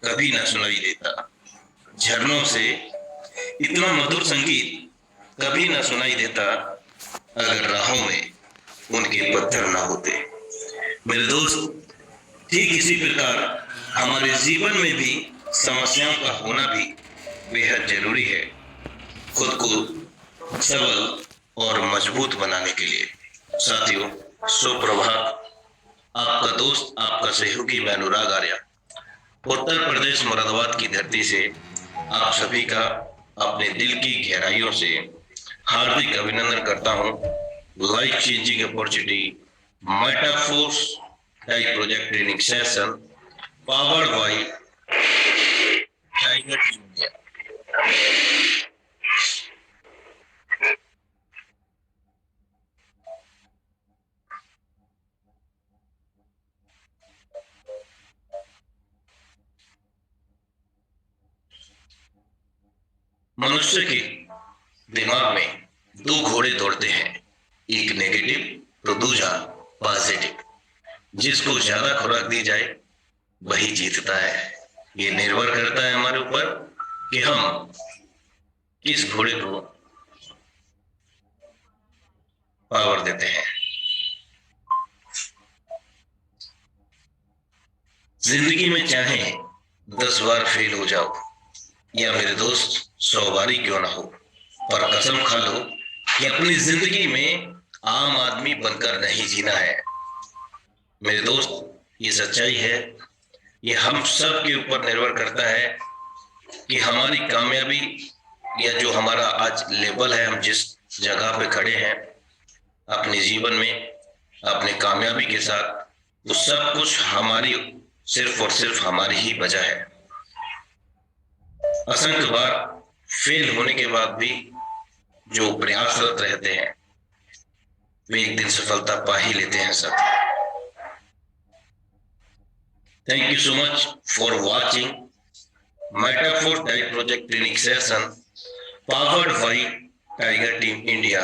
कभी न सुनाई देता। झरनों से इतना मधुर संगीत कभी न सुनाई देता अगर राहों में उनके पत्थर ना होते। मेरे दोस्त, ठीक इसी प्रकार हमारे जीवन में भी समस्याओं का होना भी बेहद जरूरी है, खुद को सबल और मजबूत बनाने के लिए। साथियों, सुप्रभात। आपका दोस्त, आपका सहयोगी मैं अनुराग आर्या, उत्तर प्रदेश मुरादाबाद की धरती से आप सभी का अपने दिल की गहराइयों से हार्दिक अभिनंदन करता हूं। Life changing opportunity Metaforce type project training session powered by Tiger India. मनुष्य के दिमाग में दो घोड़े दौड़ते हैं, एक नेगेटिव तो दूसरा पॉजिटिव। जिसको ज्यादा खुराक दी जाए वही जीतता है। ये निर्भर करता है हमारे ऊपर कि हम किस घोड़े को पावर देते हैं। जिंदगी में चाहे 10 बार फेल हो जाओ या मेरे दोस्त 100 बारी क्यों ना हो, पर कसम खा लो कि अपनी जिंदगी में आम आदमी बनकर नहीं जीना है। मेरे दोस्त, ये सच्चाई है। ये हम सब के ऊपर निर्भर करता है कि हमारी कामयाबी या जो हमारा आज लेवल है, हम जिस जगह पे खड़े हैं अपने जीवन में, अपने कामयाबी के साथ, तो सब कुछ हमारी सिर्फ और सिर्फ हमारी ही वजह है। असंख्य बार फेल होने के बाद भी जो प्रयासरत रहते हैं वे एक दिन सफलता पा ही लेते हैं सब। Thank you so much for watching Metaphor type project training session powered by Tiger Team India.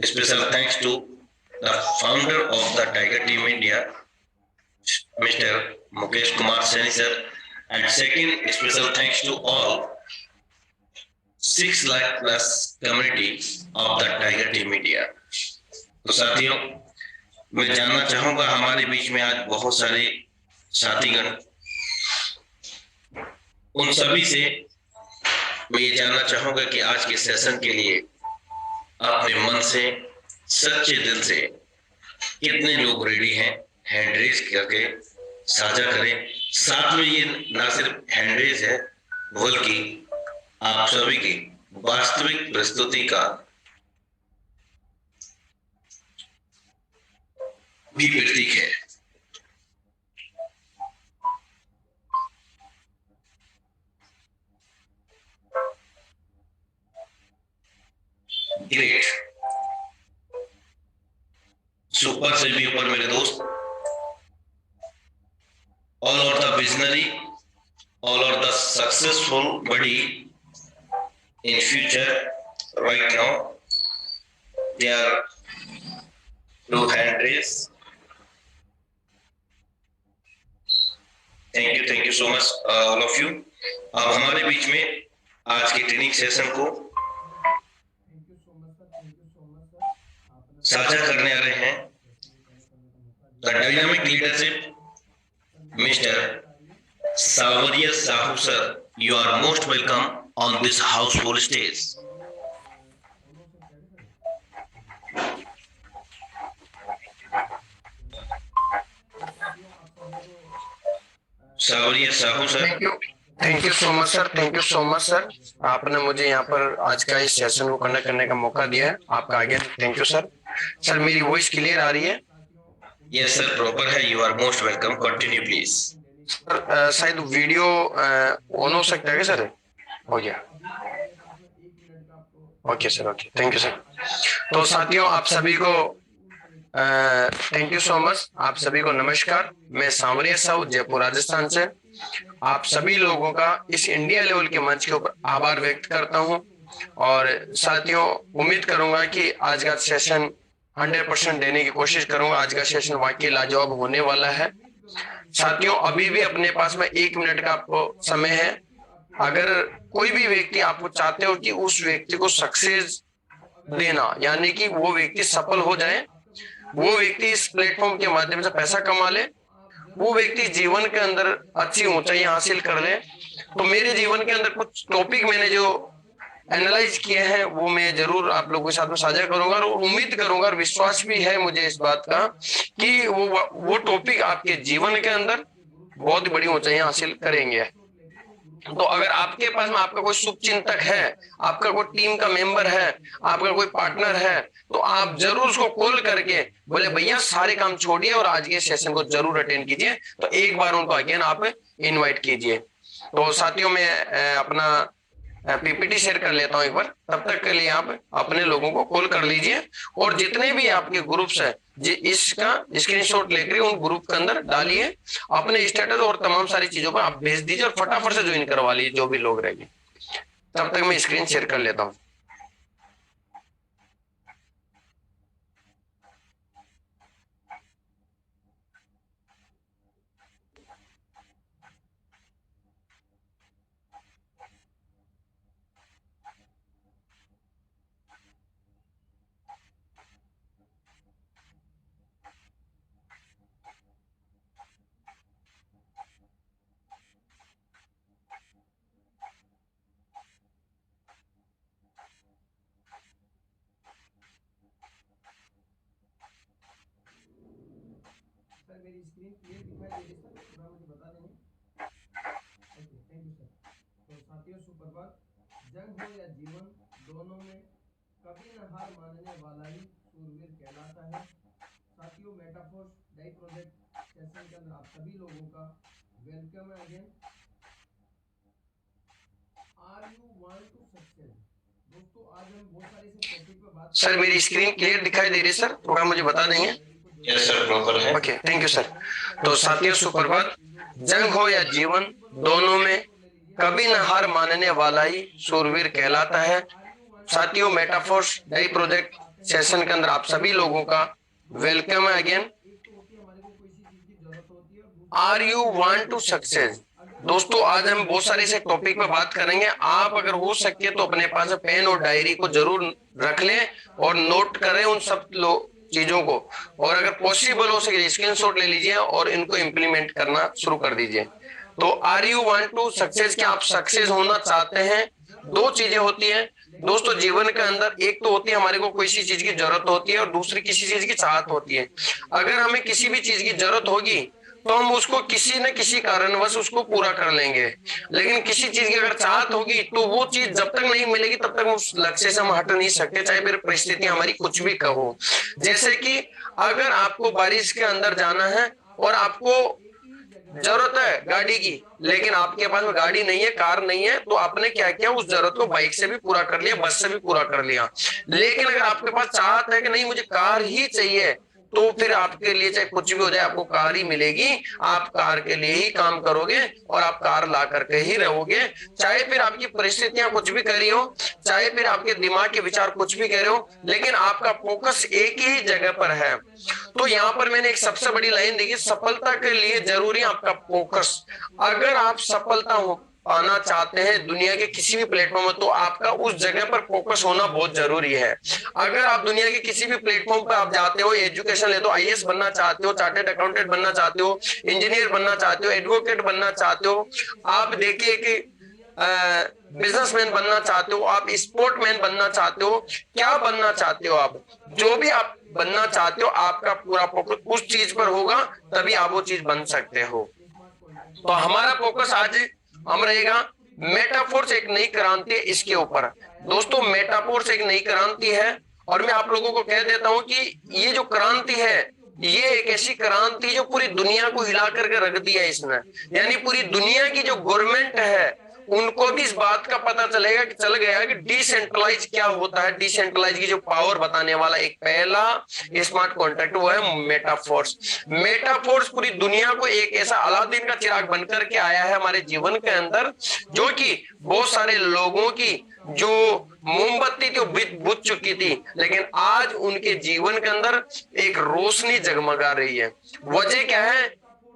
Special thanks to the founder of the Tiger Team India, Mr. Mukesh Kumar Saini sir, and second special thanks to all 6 lakh plus community of the Tiger Team India। तो साथियों, मैं जानना चाहूंगा हमारे बीच में आज बहुत सारे साथीगण, उन सभी से मैं ये जानना चाहूंगा कि आज के सेशन के लिए अपने मन से, सच्चे दिल से कितने लोग रेडी हैं। हैंड रेज करके साझा करें। साथ में ये ना सिर्फ हैंड रेज है बल्कि आप सभी की वास्तविक प्रस्तुति का भी प्रतीक है। ग्रेट, सुपर से भी ऊपर मेरे दोस्त। All are the visionary, all are the successful buddy in future. Right now, they are do hand raise. Thank you so much, all of you. अब हमारे बीच में आज के ट्रेनिंग सेशन को साझा करने आ रहे हैं the dynamic leadership Mr. Savariya Sahu sir, you are most welcome on this houseful stage. Savariya Sahu sir, thank you so much sir, thank you so much sir. आपने मुझे यहाँ पर आज का इस सेशन को कंडक्ट करने का मौका दिया है, आपका आगे थैंक यू सर। सर मेरी वॉइस क्लियर आ रही है? यस सर, प्रॉपर है। You are most welcome, continue please. Sir शायद वीडियो ऑन हो सकता है क्या सर? हो गया, okay sir, okay, thank you sir. तो साथियों, आप सभी को थैंक यू सो मच। आप सभी को नमस्कार। मैं सांवरिया साहू, जयपुर राजस्थान से आप सभी लोगों का इस इंडिया लेवल के मंच के ऊपर आभार व्यक्त करता हूं। और साथियों, उम्मीद करूंगा कि आज का सेशन 100% देने की कोशिश करूंगा। आज का सेशन वाकई लाजवाब होने वाला है। साथियों अभी भी अपने पास में 1 मिनट का आपको समय है। अगर कोई भी व्यक्ति आपको चाहते हो कि उस व्यक्ति को सक्सेस देना, यानी कि वो व्यक्ति सफल हो जाए, वो व्यक्ति इस प्लेटफॉर्म के माध्यम से पैसा कमा ले, वो व्यक्ति जीवन के अंदर अच्छी ऊंचाई हासिल कर ले, तो मेरे जीवन के अंदर कुछ टॉपिक मैंने जो एनालाइज किए हैं वो मैं जरूर आप लोगों के साथ में साझा करूंगा, और उम्मीद करूंगा और विश्वास भी है मुझे इस बात का कि वो टॉपिक आपके जीवन के अंदर बहुत बड़ी ऊंचाई हासिल करेंगे। तो अगर आपके पास में आपका कोई शुभ चिंतक है, आपका कोई टीम का मेंबर है, आपका कोई पार्टनर है, तो आप जरूर उसको कॉल करके बोले भैया सारे काम छोड़िए और आज के सेशन को जरूर अटेंड कीजिए। तो एक बार उनको अगेन आप इनवाइट कीजिए। तो साथियों में अपना पीपीटी शेयर कर लेता हूं एक बार, तब तक के लिए आप अपने लोगों को कॉल कर लीजिए, और जितने भी आपके ग्रुप्स है इसका स्क्रीनशॉट लेकर उन ग्रुप के अंदर डालिए, अपने स्टेटस और तमाम सारी चीजों पर आप भेज दीजिए और फटाफट से ज्वाइन करवा लीजिए जो भी लोग रहेंगे। तब तक मैं स्क्रीन शेयर कर लेता हूँ। सर मेरी स्क्रीन क्लियर दिखाई दे रही है सर, थोड़ा मुझे बता देंगे। Okay thank you sir. तो साथियों सुप्रभात। जंग हो या जीवन दोनों में कभी न हार मानने वाला ही सूरवीर कहलाता है। साथियों मेटाफोर्स डाई प्रोजेक्ट सेशन के अंदर आप सभी लोगों का वेलकम है again. Are you want to success. दोस्तों आज हम बहुत सारे से टॉपिक पे बात। सर मेरी स्क्रीन क्लियर दिखाई दे रही है सर, थोड़ा मुझे बता देंगे। यस सर, प्रॉपर है। Okay thank you sir. तो साथियों सुप्रभात। जंग हो या जीवन दोनों में कभी न हार मानने वाला ही सूरवीर कहलाता है। साथियों मेटाफोर्स डाई प्रोजेक्ट सेशन के अंदर आप सभी लोगों का वेलकम है again. Are you want to success. दोस्तों आज हम बहुत सारे से टॉपिक पे बात करेंगे। आप अगर हो सके तो अपने पास पेन और डायरी को जरूर रख लें और नोट करें उन सब चीजों को, और अगर पॉसिबल हो सके स्क्रीनशॉट ले लीजिए और इनको इम्प्लीमेंट करना शुरू कर दीजिए। तो are you want to success, क्या आप सक्सेस होना चाहते हैं? दो चीजें होती हैं दोस्तों जीवन के अंदर, एक तो होती है हमारे को किसी चीज की जरूरत होती है और दूसरी किसी चीज की चाहत होती है। अगर हमें किसी भी चीज की जरूरत होगी तो हम उसको किसी न किसी कारणवश उसको पूरा कर लेंगे, लेकिन किसी चीज की अगर चाहत होगी तो वो चीज जब तक नहीं मिलेगी तब तक उस लक्ष्य से हम हट नहीं सकते, चाहे फिर परिस्थिति हमारी कुछ भी कहो। जैसे कि अगर आपको बारिश के अंदर जाना है और आपको जरूरत है गाड़ी की, लेकिन आपके पास में गाड़ी नहीं है, कार नहीं है, तो आपने क्या किया, उस जरूरत को बाइक से भी पूरा कर लिया, बस से भी पूरा कर लिया। लेकिन अगर आपके पास चाहत है कि नहीं मुझे कार ही चाहिए, तो फिर आपके लिए चाहे कुछ भी हो जाए आपको कार ही मिलेगी। आप कार के लिए ही काम करोगे और आप कार ला करके ही रहोगे, चाहे फिर आपकी परिस्थितियां कुछ भी करी हो, चाहे फिर आपके दिमाग के विचार कुछ भी कह रहे हो, लेकिन आपका फोकस एक ही जगह पर है। तो यहाँ पर मैंने एक सबसे बड़ी लाइन देखी, सफलता के लिए जरूरी आपका फोकस। अगर आप सफलता हो पाना चाहते हैं दुनिया के किसी भी प्लेटफॉर्म में, तो आपका उस जगह पर फोकस होना बहुत जरूरी है। अगर आप दुनिया के किसी भी प्लेटफॉर्म पर आप जाते हो, एजुकेशन लेते हो, आईएएस बनना चाहते हो, चार्टर्ड अकाउंटेंट बनना चाहते हो, इंजीनियर बनना चाहते हो, एडवोकेट बनना चाहते हो, आप देखिए कि बिजनेसमैन बनना चाहते हो, आप स्पोर्टमैन बनना चाहते हो, क्या बनना चाहते हो, आप जो भी आप बनना चाहते हो, आपका पूरा फोकस उस चीज पर होगा, तभी आप वो चीज बन सकते हो। तो हमारा फोकस आज हम रहेगा मेटाफोर्स एक नई क्रांति है, इसके ऊपर। दोस्तों मेटाफोर्स एक नई क्रांति है, और मैं आप लोगों को कह देता हूं कि ये जो क्रांति है ये एक ऐसी क्रांति जो पूरी दुनिया को हिला करके रख दिया है इसने। यानी पूरी दुनिया की जो गवर्नमेंट है उनको भी इस बात का पता चल गया कि डिसेंट्रलाइज क्या होता है। डिसेंट्रलाइज की जो पावर बताने वाला एक पहला स्मार्ट कॉन्ट्रैक्ट वो है मेटाफोर्स। मेटाफोर्स पूरी दुनिया को एक ऐसा अलादीन का चिराग बनकर के आया है हमारे जीवन के अंदर, जो कि बहुत सारे लोगों की जो मोमबत्ती थी बुझ चुकी थी, लेकिन आज उनके जीवन के अंदर एक रोशनी जगमगा रही है। वजह क्या है?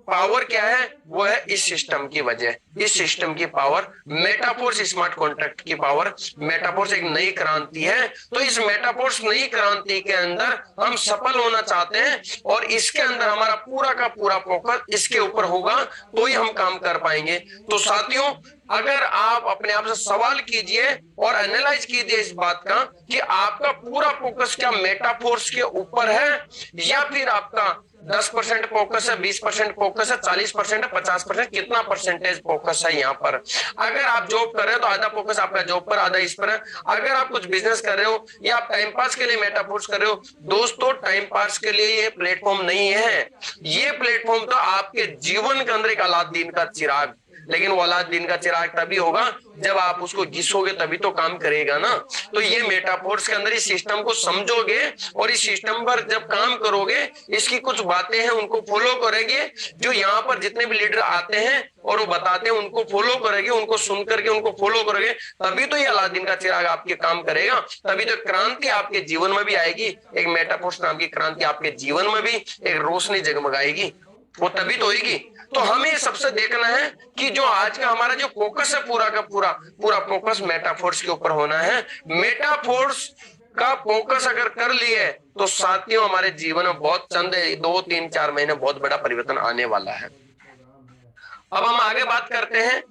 पावर क्या है, वो है इस सिस्टम की वजह, इस सिस्टम की पावर, मेटाफोर्स स्मार्ट कॉन्ट्रैक्ट की पावर। मेटाफोर्स एक नई क्रांति है, तो इस मेटाफोर्स नई क्रांति के अंदर हम सफल होना चाहते हैं और इसके अंदर हमारा पूरा का पूरा फोकस इसके ऊपर होगा, तो ही हम काम कर पाएंगे। तो साथियों, अगर आप अपने आप से सवाल कीजिए और एनालाइज कीजिए इस बात का कि आपका पूरा फोकस क्या मेटाफोर्स के ऊपर है, या फिर आपका 10% फोकस है, 20% फोकस है, 40% है, 50%, कितना परसेंटेज फोकस है यहाँ पर। अगर आप जॉब कर रहे हो तो आधा फोकस आपका जॉब पर, आधा इस पर है। अगर आप कुछ बिजनेस कर रहे हो या आप टाइम पास के लिए मेटाफोर्स कर रहे हो, दोस्तों टाइम पास के लिए ये प्लेटफॉर्म नहीं है। ये प्लेटफॉर्म तो आपके जीवन के अंदर एक अलादीन का चिराग, लेकिन वो अलादीन का चिराग तभी होगा जब आप उसको घिसोगे, तभी तो काम करेगा ना। तो ये मेटाफोर्स के अंदर इस सिस्टम को समझोगे और इस सिस्टम पर जब काम करोगे, इसकी कुछ बातें हैं उनको फॉलो करेंगे, जो यहाँ पर जितने भी लीडर आते हैं और वो बताते हैं उनको फॉलो करेंगे, उनको सुन करके उनको फॉलो करोगे, तभी तो ये अलादीन का चिराग आपके काम करेगा, तभी तो क्रांति आपके जीवन में भी आएगी। एक मेटाफोर्स नाम की क्रांति आपके जीवन में भी एक रोशनी जगमगाएगी, वो तभी तो होगी। तो हमें सबसे देखना है कि जो आज का हमारा जो फोकस है, पूरा का पूरा फोकस मेटाफोर्स के ऊपर होना है। मेटाफोर्स का फोकस अगर कर लिए तो साथियों, हमारे जीवन में बहुत चंद 2, 3, 4 महीने बहुत बड़ा परिवर्तन आने वाला है। अब हम आगे बात करते हैं,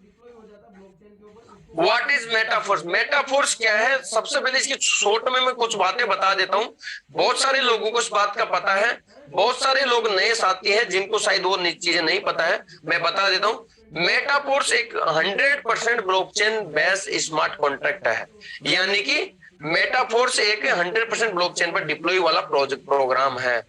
व्हाट इज मेटाफोर्स। मेटाफोर्स क्या है, सबसे पहले इसकी शॉर्ट में मैं कुछ बातें बता देता हूं। बहुत सारे लोगों को इस बात का पता है, बहुत सारे लोग नए साथी हैं जिनको शायद वो चीजें नहीं पता है, मैं बता देता हूं। मेटाफोर्स एक 100% ब्लॉकचेन बेस्ड स्मार्ट कॉन्ट्रैक्ट है, यानी कि मेटाफोर्स एक 100% ब्लॉकचेन पर डिप्लॉय वाला प्रोग्राम है।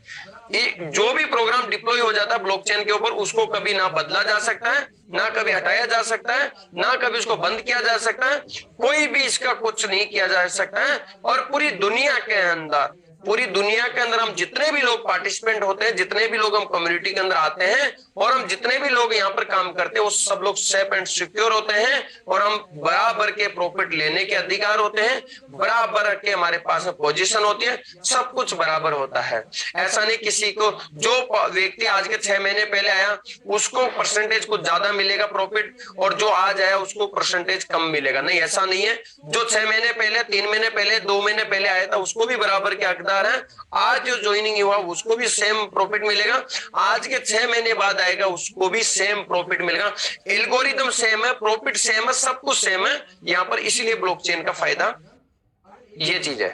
जो भी प्रोग्राम डिप्लॉय हो जाता है ब्लॉकचेन के ऊपर, उसको कभी ना बदला जा सकता है, ना कभी हटाया जा सकता है, ना कभी उसको बंद किया जा सकता है, कोई भी इसका कुछ नहीं किया जा सकता है। और पूरी दुनिया के अंदर हम जितने भी लोग पार्टिसिपेंट होते हैं, जितने भी लोग हम कम्युनिटी के अंदर आते हैं और हम जितने भी लोग यहाँ पर काम करते हैं, वो सब लोग सेफ एंड सिक्योर होते हैं और हम बराबर के प्रॉफिट लेने के अधिकार होते हैं, बराबर के हमारे पास में पोजीशन होती है, सब कुछ बराबर होता है। ऐसा नहीं किसी को, जो व्यक्ति आज के 6 महीने पहले आया उसको परसेंटेज कुछ ज्यादा मिलेगा प्रॉफिट, और जो आज आया उसको परसेंटेज कम मिलेगा, नहीं ऐसा नहीं है। जो 6 महीने पहले, 3 महीने पहले, 2 महीने पहले आया था उसको भी बराबर के हकदार है। आज जो ज्वाइनिंग हुआ उसको भी सेम प्रॉफिट मिलेगा, आज के 6 महीने बाद आएगा उसको भी सेम प्रॉफिट मिलेगा। एल्गोरिदम सेम है, प्रॉफिट सेम है, सब कुछ सेम है यहाँ पर, इसलिए ब्लॉकचेन का फायदा ये चीज है।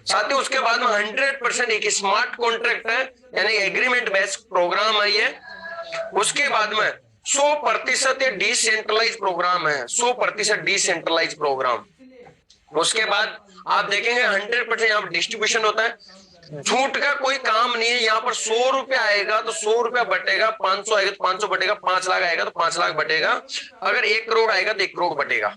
साथियों, उसके बाद में 100% एक स्मार्ट कॉन्ट्रैक्ट है, यानी एग्रीमेंट बेस्ड प्रोग्राम है ये। उसके बाद में 100% ये डिसेंट्रलाइज प्रोग्राम है, 100% डिसेंट्रलाइज प्रोग्राम। उसके बाद आप देखेंगे 100% यहाँ पर डिस्ट्रीब्यूशन होता है, झूठ का कोई काम नहीं है। यहाँ पर 100 रुपया आएगा तो 100 रुपया बटेगा, 500 आएगा तो 500 बटेगा, 5 लाख आएगा तो 5 लाख बटेगा, अगर 1 करोड़ आएगा तो 1 करोड़ बटेगा।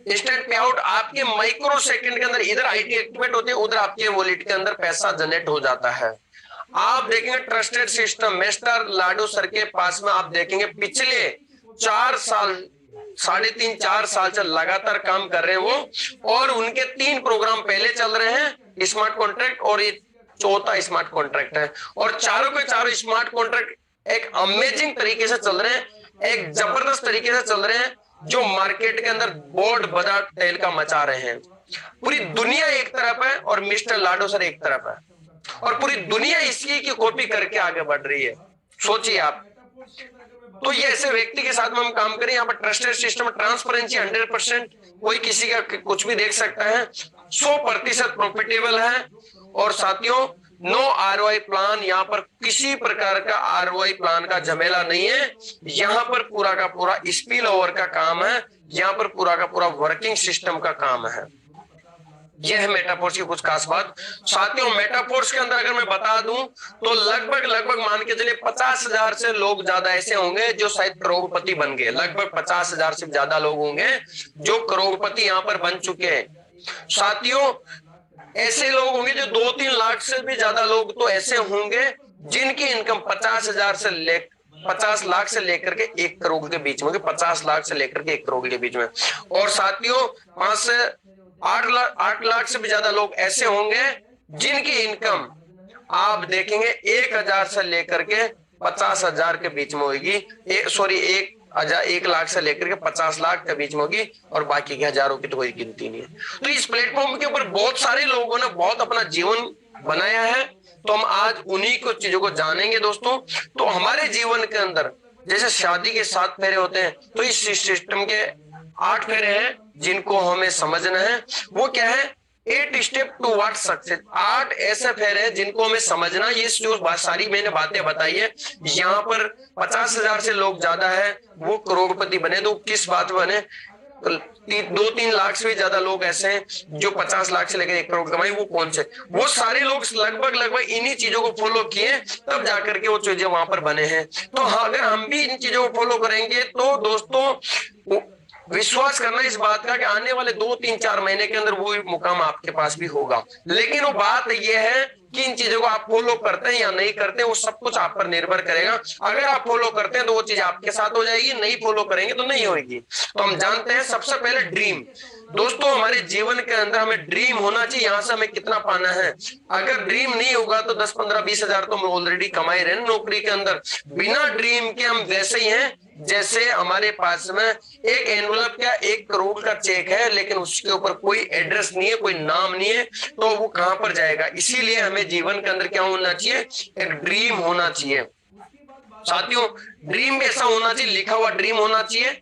इंस्टेंट पे आउट आपके माइक्रो सेकंड के अंदर, इधर आईटी एक्टिवेट होती है, उधर आपके वॉलेट के अंदर पैसा जनरेट हो जाता है। आप देखेंगे ट्रस्टेड सिस्टम, मिस्टर लाडू सर के पास में आप देखेंगे पिछले 4 साल, 3.5 4 साल से लगातार काम कर रहे हैं वो, और उनके 3 प्रोग्राम पहले चल रहे हैं स्मार्ट कॉन्ट्रैक्ट, और ये 4था स्मार्ट कॉन्ट्रैक्ट है। और चारों के चारों स्मार्ट कॉन्ट्रैक्ट एक अमेजिंग तरीके से चल रहे हैं, एक जबरदस्त तरीके से चल रहे हैं, जो मार्केट के अंदर बोर्ड बाजार तेल का मचा रहे हैं। पूरी दुनिया एक तरफ है और मिस्टर लाडो सर एक तरफ है, और पूरी दुनिया इसी की कॉपी करके आगे बढ़ रही है। सोचिए आप, तो ये ऐसे व्यक्ति के साथ में हम काम करें। यहाँ पर ट्रस्टेड सिस्टम, ट्रांसपेरेंसी 100%, कोई किसी का कुछ भी देख सकता है, 100% प्रॉफिटेबल है। और साथियों, नो ROI प्लान, यहाँ पर किसी प्रकार का ROI प्लान का झमेला नहीं है। यहाँ पर पूरा का पूरा स्पिल ओवर का काम है, यहाँ पर पूरा का पूरा वर्किंग सिस्टम का काम है। यह है मेटाफोर्स की कुछ खास बात। साथियों, मेटाफोर्स के अंदर अगर मैं बता दूं तो लगभग मान के चलिए 50,000 से लोग ज्यादा ऐसे होंगे जो शायद करोड़पति बन गए। लगभग 50,000 से ज्यादा लोग होंगे जो करोड़पति यहाँ पर बन चुके हैं। साथियों, ऐसे लोग होंगे जो 2-3 लाख से भी ज्यादा लोग तो ऐसे होंगे जिनकी इनकम 50 लाख से लेकर के 1 करोड़ के बीच में, 50 लाख से लेकर के 1 करोड़ के बीच में। और साथियों, 5 से 8 लाख से भी ज्यादा लोग ऐसे होंगे जिनकी इनकम आप देखेंगे 1,000 से लेकर के 50,000 के बीच में होगी, 1 लाख से लेकर के 50 लाख के बीच में होगी, और बाकी के हजारों की तो कोई गिनती नहीं है। तो इस प्लेटफॉर्म के ऊपर बहुत सारे लोगों ने बहुत अपना जीवन बनाया है, तो हम आज उन्हीं को चीजों को जानेंगे दोस्तों। तो हमारे जीवन के अंदर जैसे शादी के 7 फेरे होते हैं, तो इस सिस्टम के 8 फेरे हैं जिनको हमें समझना है। वो क्या है? 8 स्टेप टू व्हाट सक्सेस। 8 ऐसे फेरे हैं जिनको हमें समझना। ये जो सारी मैंने बातें बताई है, यहाँ पर 50,000 से लोग ज्यादा है वो करोड़पति बने, तो किस बात बने? 2-3 लाख से भी ज्यादा लोग ऐसे हैं जो 50 लाख से लेकर 1 करोड़ कमाई, वो कौन से? वो सारे लोग लगभग इन्हीं चीजों को फॉलो किए, तब जाकर के वो चीजें वहां पर बने हैं। तो हाँ, अगर हम भी इन चीजों को फॉलो करेंगे तो दोस्तों विश्वास करना इस बात का कि आने वाले 2-3-4 महीने के अंदर वो मुकाम आपके पास भी होगा। लेकिन वो बात यह है कि इन चीजों को आप फॉलो करते हैं या नहीं करते, वो सब कुछ आप पर निर्भर करेगा। अगर आप फॉलो करते हैं तो वो चीज आपके साथ हो जाएगी, नहीं फॉलो करेंगे तो नहीं होगी। तो हम जानते हैं सबसे पहले ड्रीम। दोस्तों, हमारे जीवन के अंदर हमें ड्रीम होना चाहिए, यहाँ से हमें कितना पाना है। अगर ड्रीम नहीं होगा तो 10, 15, 20 हजार तो हम ऑलरेडी कमाई रहे हैं नौकरी के अंदर। बिना ड्रीम के हम वैसे ही हैं जैसे हमारे पास में एक एनवलप या 1 करोड़ का चेक है, लेकिन उसके ऊपर कोई एड्रेस नहीं है, कोई नाम नहीं है, तो वो कहां पर जाएगा? इसीलिए हमें जीवन के अंदर क्या होना चाहिए? एक ड्रीम होना चाहिए। साथियों, ड्रीम ऐसा होना चाहिए, लिखा हुआ ड्रीम होना चाहिए।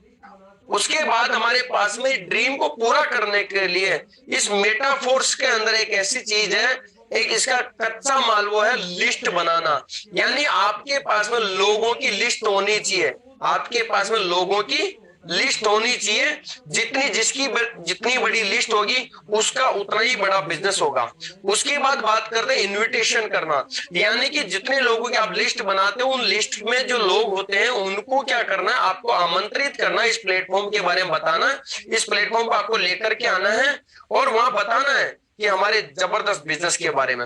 उसके बाद हमारे पास में ड्रीम को पूरा करने के लिए इस मेटाफोर्स के अंदर एक ऐसी चीज है, एक इसका कच्चा माल, वो है लिस्ट बनाना। यानी आपके पास में लोगों की लिस्ट होनी चाहिए, आपके पास में लोगों की लिस्ट होनी चाहिए। जितनी बड़ी लिस्ट होगी उसका उतना ही बड़ा बिजनेस होगा। उसके बाद बात करते हैं इनविटेशन करना, यानी कि जितने लोगों की आप लिस्ट बनाते हो उन लिस्ट में जो लोग होते हैं उनको क्या करना है? आपको आमंत्रित करना, इस प्लेटफॉर्म के बारे में बताना, इस प्लेटफॉर्म पर आपको लेकर के आना है और वहां बताना है कि हमारे जबरदस्त बिजनेस के बारे में।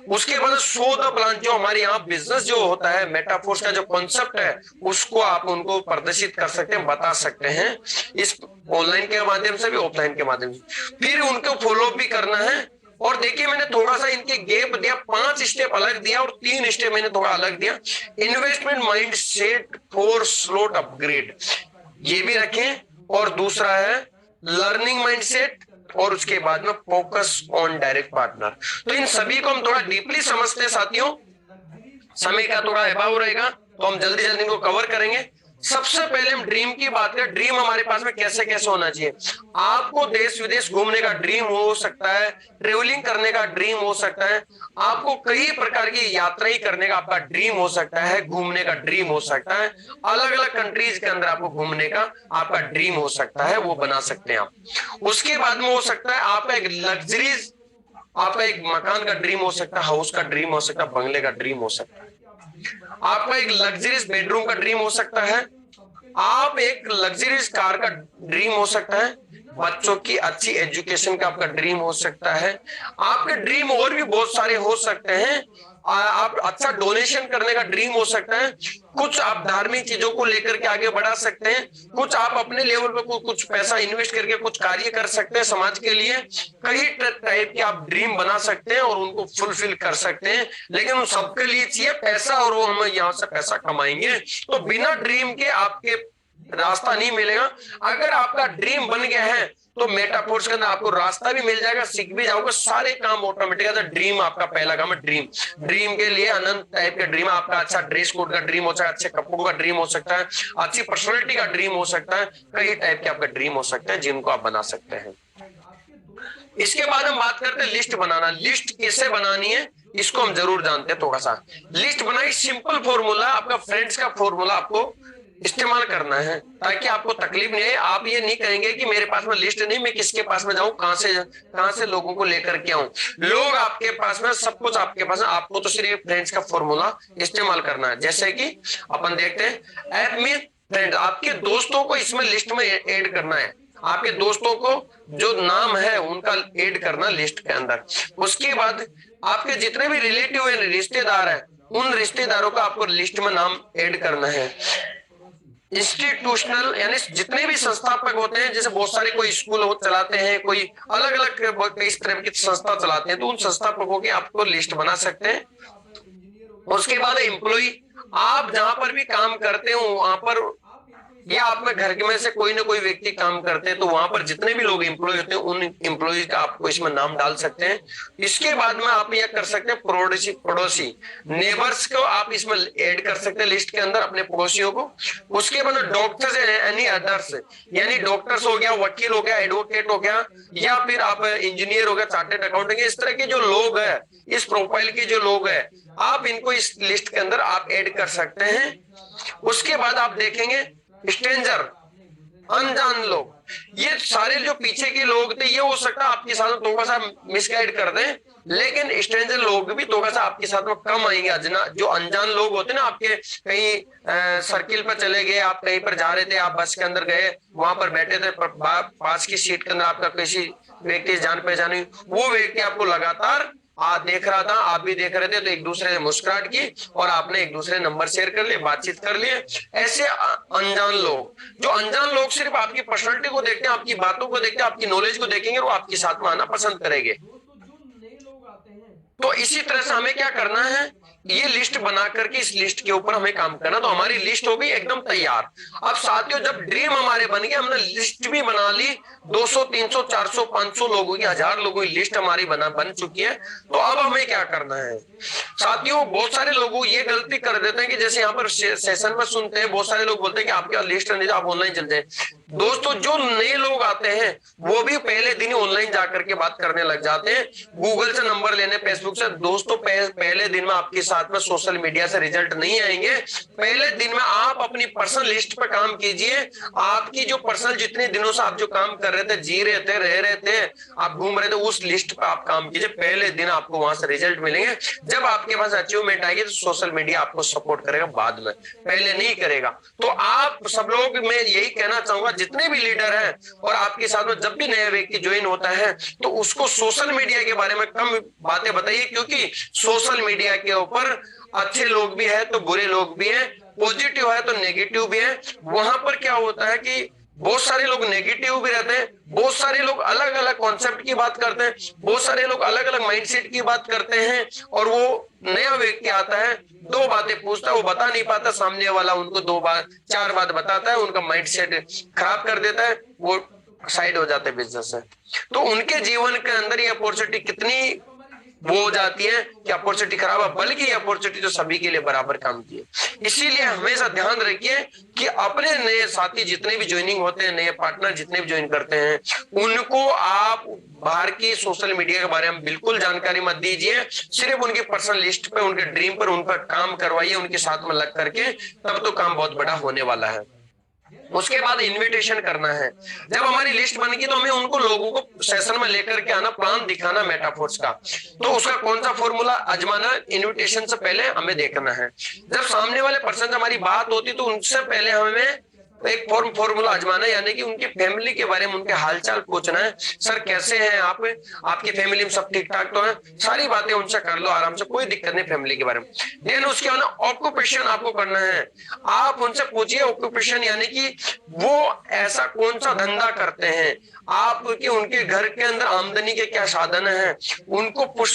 उसके बाद शो द प्लान, जो हमारे यहाँ बिजनेस जो होता है, मेटाफोर्स का जो कॉन्सेप्ट है, उसको आप उनको प्रदर्शित कर सकते हैं, बता सकते हैं, इस ऑनलाइन के माध्यम से भी, ऑफलाइन के माध्यम से। फिर उनको फॉलो भी करना है। और देखिए, मैंने थोड़ा सा इनके गैप दिया, 5 स्टेप अलग दिया और 3 स्टेप मैंने थोड़ा अलग दिया। Investment mind set for slot upgrade, ये भी रखें। और दूसरा है लर्निंग माइंडसेट, और उसके बाद में फोकस ऑन डायरेक्ट पार्टनर। तो इन सभी को हम थोड़ा डीपली समझते हैं साथियों, समय का थोड़ा अभाव रहेगा तो हम जल्दी जल्दी इनको कवर करेंगे। सबसे पहले हम ड्रीम की बात करें। ड्रीम हमारे पास में कैसे कैसे होना चाहिए? आपको देश विदेश घूमने का ड्रीम हो सकता है, ट्रेवलिंग करने का ड्रीम हो सकता है, आपको कई प्रकार की यात्राएं करने का आपका ड्रीम हो सकता है, घूमने का ड्रीम हो सकता है, अलग अलग कंट्रीज के अंदर आपको घूमने का आपका ड्रीम हो सकता है, वो बना सकते हैं आप। उसके बाद में हो सकता है आपका एक लग्जरीज, आपका एक मकान का ड्रीम हो सकता है, हाउस का ड्रीम हो सकता है, बंगले का ड्रीम हो सकता है, आपका एक लग्जरीज बेडरूम का ड्रीम हो सकता है, आप एक लग्जरीज कार का ड्रीम हो सकता है, बच्चों की अच्छी एजुकेशन का आपका ड्रीम हो सकता है, आपके ड्रीम और भी बहुत सारे हो सकते हैं। आप अच्छा डोनेशन करने का ड्रीम हो सकता है, कुछ आप धार्मिक चीजों को लेकर के आगे बढ़ा सकते हैं, कुछ आप अपने लेवल पे कुछ पैसा इन्वेस्ट करके कुछ कार्य कर सकते हैं समाज के लिए। कई टाइप के आप ड्रीम बना सकते हैं और उनको फुलफिल कर सकते हैं, लेकिन उन सबके लिए चाहिए पैसा, और वो हम यहाँ से पैसा कमाएंगे। तो बिना ड्रीम के आपके रास्ता नहीं मिलेगा। अगर आपका ड्रीम बन गया है तो मेटाफोर्स के अंदर आपको रास्ता भी मिल जाएगा, सीख भी जाओगे, सारे काम ऑटोमेटिक। ड्रीम आपका पहला काम है ड्रीम। ड्रीम के लिए अनंत टाइप के ड्रीम, आपका अच्छा ड्रेस कोड का ड्रीम हो सकता है, अच्छे कपड़ों का ड्रीम हो सकता है, अच्छी पर्सनैलिटी का ड्रीम हो सकता है, कई टाइप के आपका ड्रीम हो सकते हैं जिनको आप बना सकते हैं। इसके बाद हम बात करते हैं लिस्ट बनाना। लिस्ट कैसे बनानी है इसको हम जरूर जानते हैं थोड़ा सा। लिस्ट बनाई, सिंपल फॉर्मूला, आपका फ्रेंड्स का फॉर्मूला आपको इस्तेमाल करना है ताकि आपको तकलीफ नहीं है। आप ये नहीं कहेंगे कि मेरे पास में लिस्ट नहीं, मैं किसके पास में जाऊं, कहां से लोगों को लेकर के आऊं। लोग आपके पास में, सब कुछ आपके पास है, आपको तो सिर्फ फ्रेंड्स का फॉर्मूला इस्तेमाल करना है। जैसे कि अपन देखते हैं ऐप में फ्रेंड, आपके दोस्तों को इसमें लिस्ट में ऐड करना है, आपके दोस्तों को जो नाम है उनका ऐड करना लिस्ट के अंदर। उसके बाद आपके जितने भी रिलेटिव है, रिश्तेदार है, उन रिश्तेदारों का आपको लिस्ट में नाम ऐड करना है। इंस्टीट्यूशनल यानी जितने भी संस्थापक होते हैं, जैसे बहुत सारे कोई स्कूल चलाते हैं, कोई अलग अलग इस तरह की संस्था चलाते हैं, तो उन संस्थापकों की आपको लिस्ट बना सकते हैं। उसके बाद एम्प्लॉय, आप जहां पर भी काम करते हो वहां पर, या आप में घर में से कोई ना कोई व्यक्ति काम करते हैं, तो वहां पर जितने भी लोग एम्प्लॉय होते हैं उन एम्प्लॉय का आपको इसमें नाम डाल सकते हैं। इसके बाद में आप यह कर सकते हैं, पड़ोसी पड़ोसी नेबर्स को आप इसमें ऐड कर सकते हैं लिस्ट के अंदर, अपने पड़ोसियों को। उसके बाद डॉक्टर्स एनी अदर्स, यानी डॉक्टर्स हो गया, वकील हो गया, एडवोकेट हो गया, या फिर आप इंजीनियर हो गया, चार्टेड अकाउंटेंट, इस तरह के जो लोग हैं, इस प्रोफाइल के जो लोग हैं, आप इनको इस लिस्ट के अंदर आप ऐड कर सकते हैं। उसके बाद आप देखेंगे स्ट्रेंजर, अनजान लोग, ये सारे जो पीछे के लोग थे, ये हो सकता है आपके साथ थोड़ा सा मिसगाइड कर दें, लेकिन स्ट्रेंजर लोग भी थोड़ा सा आपके साथ में कम आएंगे। जो अनजान लोग होते हैं ना, आपके कहीं सर्किल पर चले गए, आप कहीं पर जा रहे थे, आप बस के अंदर गए, वहां पर बैठे थे, पास की सीट के अंदर आपका किसी व्यक्ति जान पहचान हुई, वो व्यक्ति आपको लगातार देख रहा था, आप भी देख रहे थे, तो एक दूसरे से मुस्कुराहट की और आपने एक दूसरे नंबर शेयर कर लिए, बातचीत कर लिए। ऐसे अनजान लोग, जो अनजान लोग सिर्फ आपकी पर्सनालिटी को देखते हैं, आपकी बातों को देखते हैं, आपकी नॉलेज को देखेंगे, वो आपके साथ में आना पसंद करेंगे। तो इसी तरह से हमें क्या करना है, ये लिस्ट बना करके इस लिस्ट के ऊपर हमें काम करना। तो हमारी लिस्ट हो गई एकदम तैयार। अब साथियों, जब ड्रीम हमारे बन गए, हमने लिस्ट भी बना ली, 200 300 400 500 लोगों की, 1000 लोगों की लिस्ट हमारी बन चुकी है। तो अब हमें क्या करना है साथियों, बहुत सारे लोग ये गलती कर देते हैं कि जैसे यहाँ पर सेशन में सुनते हैं, बहुत सारे लोग बोलते हैं कि आपके लिस्ट नहीं, आप ऑनलाइन चलते हैं। दोस्तों, जो नए लोग आते हैं वो भी पहले दिन ऑनलाइन जाकर के बात करने लग जाते हैं, गूगल से नंबर लेने, फेसबुक से। दोस्तों, पहले दिन में आपके साथ में सोशल मीडिया से रिजल्ट नहीं आएंगे। पहले दिन में आप अपनी पर्सनल लिस्ट पर काम कीजिए। आपकी जो पर्सनल, जितने दिनों से आप जो काम कर रहे थे, जी रहे थे, रह रहे थे, आप घूम रहे थे, उस लिस्ट पर आप काम कीजिए। पहले दिन आपको वहां से रिजल्ट मिलेंगे। जब आपके पास अचीवमेंट आएगी तो सोशल मीडिया आपको सपोर्ट करेगा बाद में, पहले नहीं करेगा। तो आप सब लोग, मैं यही कहना चाहूंगा, जितने भी लीडर हैं और आपके साथ में जब भी नया व्यक्ति ज्वाइन होता है, तो उसको सोशल मीडिया के बारे में कम बातें बताइए, क्योंकि सोशल मीडिया के ऊपर अच्छे लोग भी है तो बुरे लोग भी हैं, पॉजिटिव है तो नेगेटिव भी है। वहां पर क्या होता है कि बहुत सारे लोग नेगेटिव भी रहते हैं, बहुत सारे लोग अलग अलग कॉन्सेप्ट की बात करते हैं, बहुत सारे लोग अलग अलग माइंडसेट की बात करते हैं, और वो नया व्यक्ति आता है, 2 बातें पूछता है, वो बता नहीं पाता, सामने वाला उनको 2 बात 4 बात बताता है, उनका माइंडसेट खराब कर देता है, वो साइड हो जाते हैं बिजनेस से। तो उनके जीवन के अंदर ये अपॉर्चुनिटी कितनी वो हो जाती है कि अपॉर्चुनिटी खराब है, बल्कि अपॉर्चुनिटी तो सभी के लिए बराबर काम की है। इसीलिए हमेशा ध्यान रखिए कि अपने नए साथी जितने भी ज्वाइनिंग होते हैं, नए पार्टनर जितने भी ज्वाइन करते हैं, उनको आप बाहर की सोशल मीडिया के बारे में बिल्कुल जानकारी मत दीजिए। सिर्फ उनकी पर्सनल लिस्ट पे, उनके ड्रीम पर उन पर काम करवाइए, उनके साथ में लग करके, तब तो काम बहुत बड़ा होने वाला है। उसके बाद इनविटेशन करना है। जब हमारी लिस्ट बन गई तो हमें उनको लोगों को सेशन में लेकर के आना, प्लान दिखाना मेटाफोर्स का। तो उसका कौन सा फॉर्मूला आजमाना, इनविटेशन से पहले हमें देखना है। जब सामने वाले पर्सन से हमारी बात होती तो उनसे पहले हमें एक फॉर्मूला आजमाना है, यानी कि उनकी फैमिली के बारे में, उनके हालचाल पूछना है। सर कैसे हैं आप, आपकी फैमिली में सब ठीक ठाक तो है, सारी बातें उनसे कर लो आराम से, कोई दिक्कत नहीं फैमिली के बारे में। देन उसके बाद ऑक्यूपेशन आपको करना है। आप उनसे पूछिए ऑक्यूपेशन, यानी कि वो ऐसा कौन सा धंधा करते हैं, आपके उनके घर के अंदर आमदनी के क्या साधन है, उनको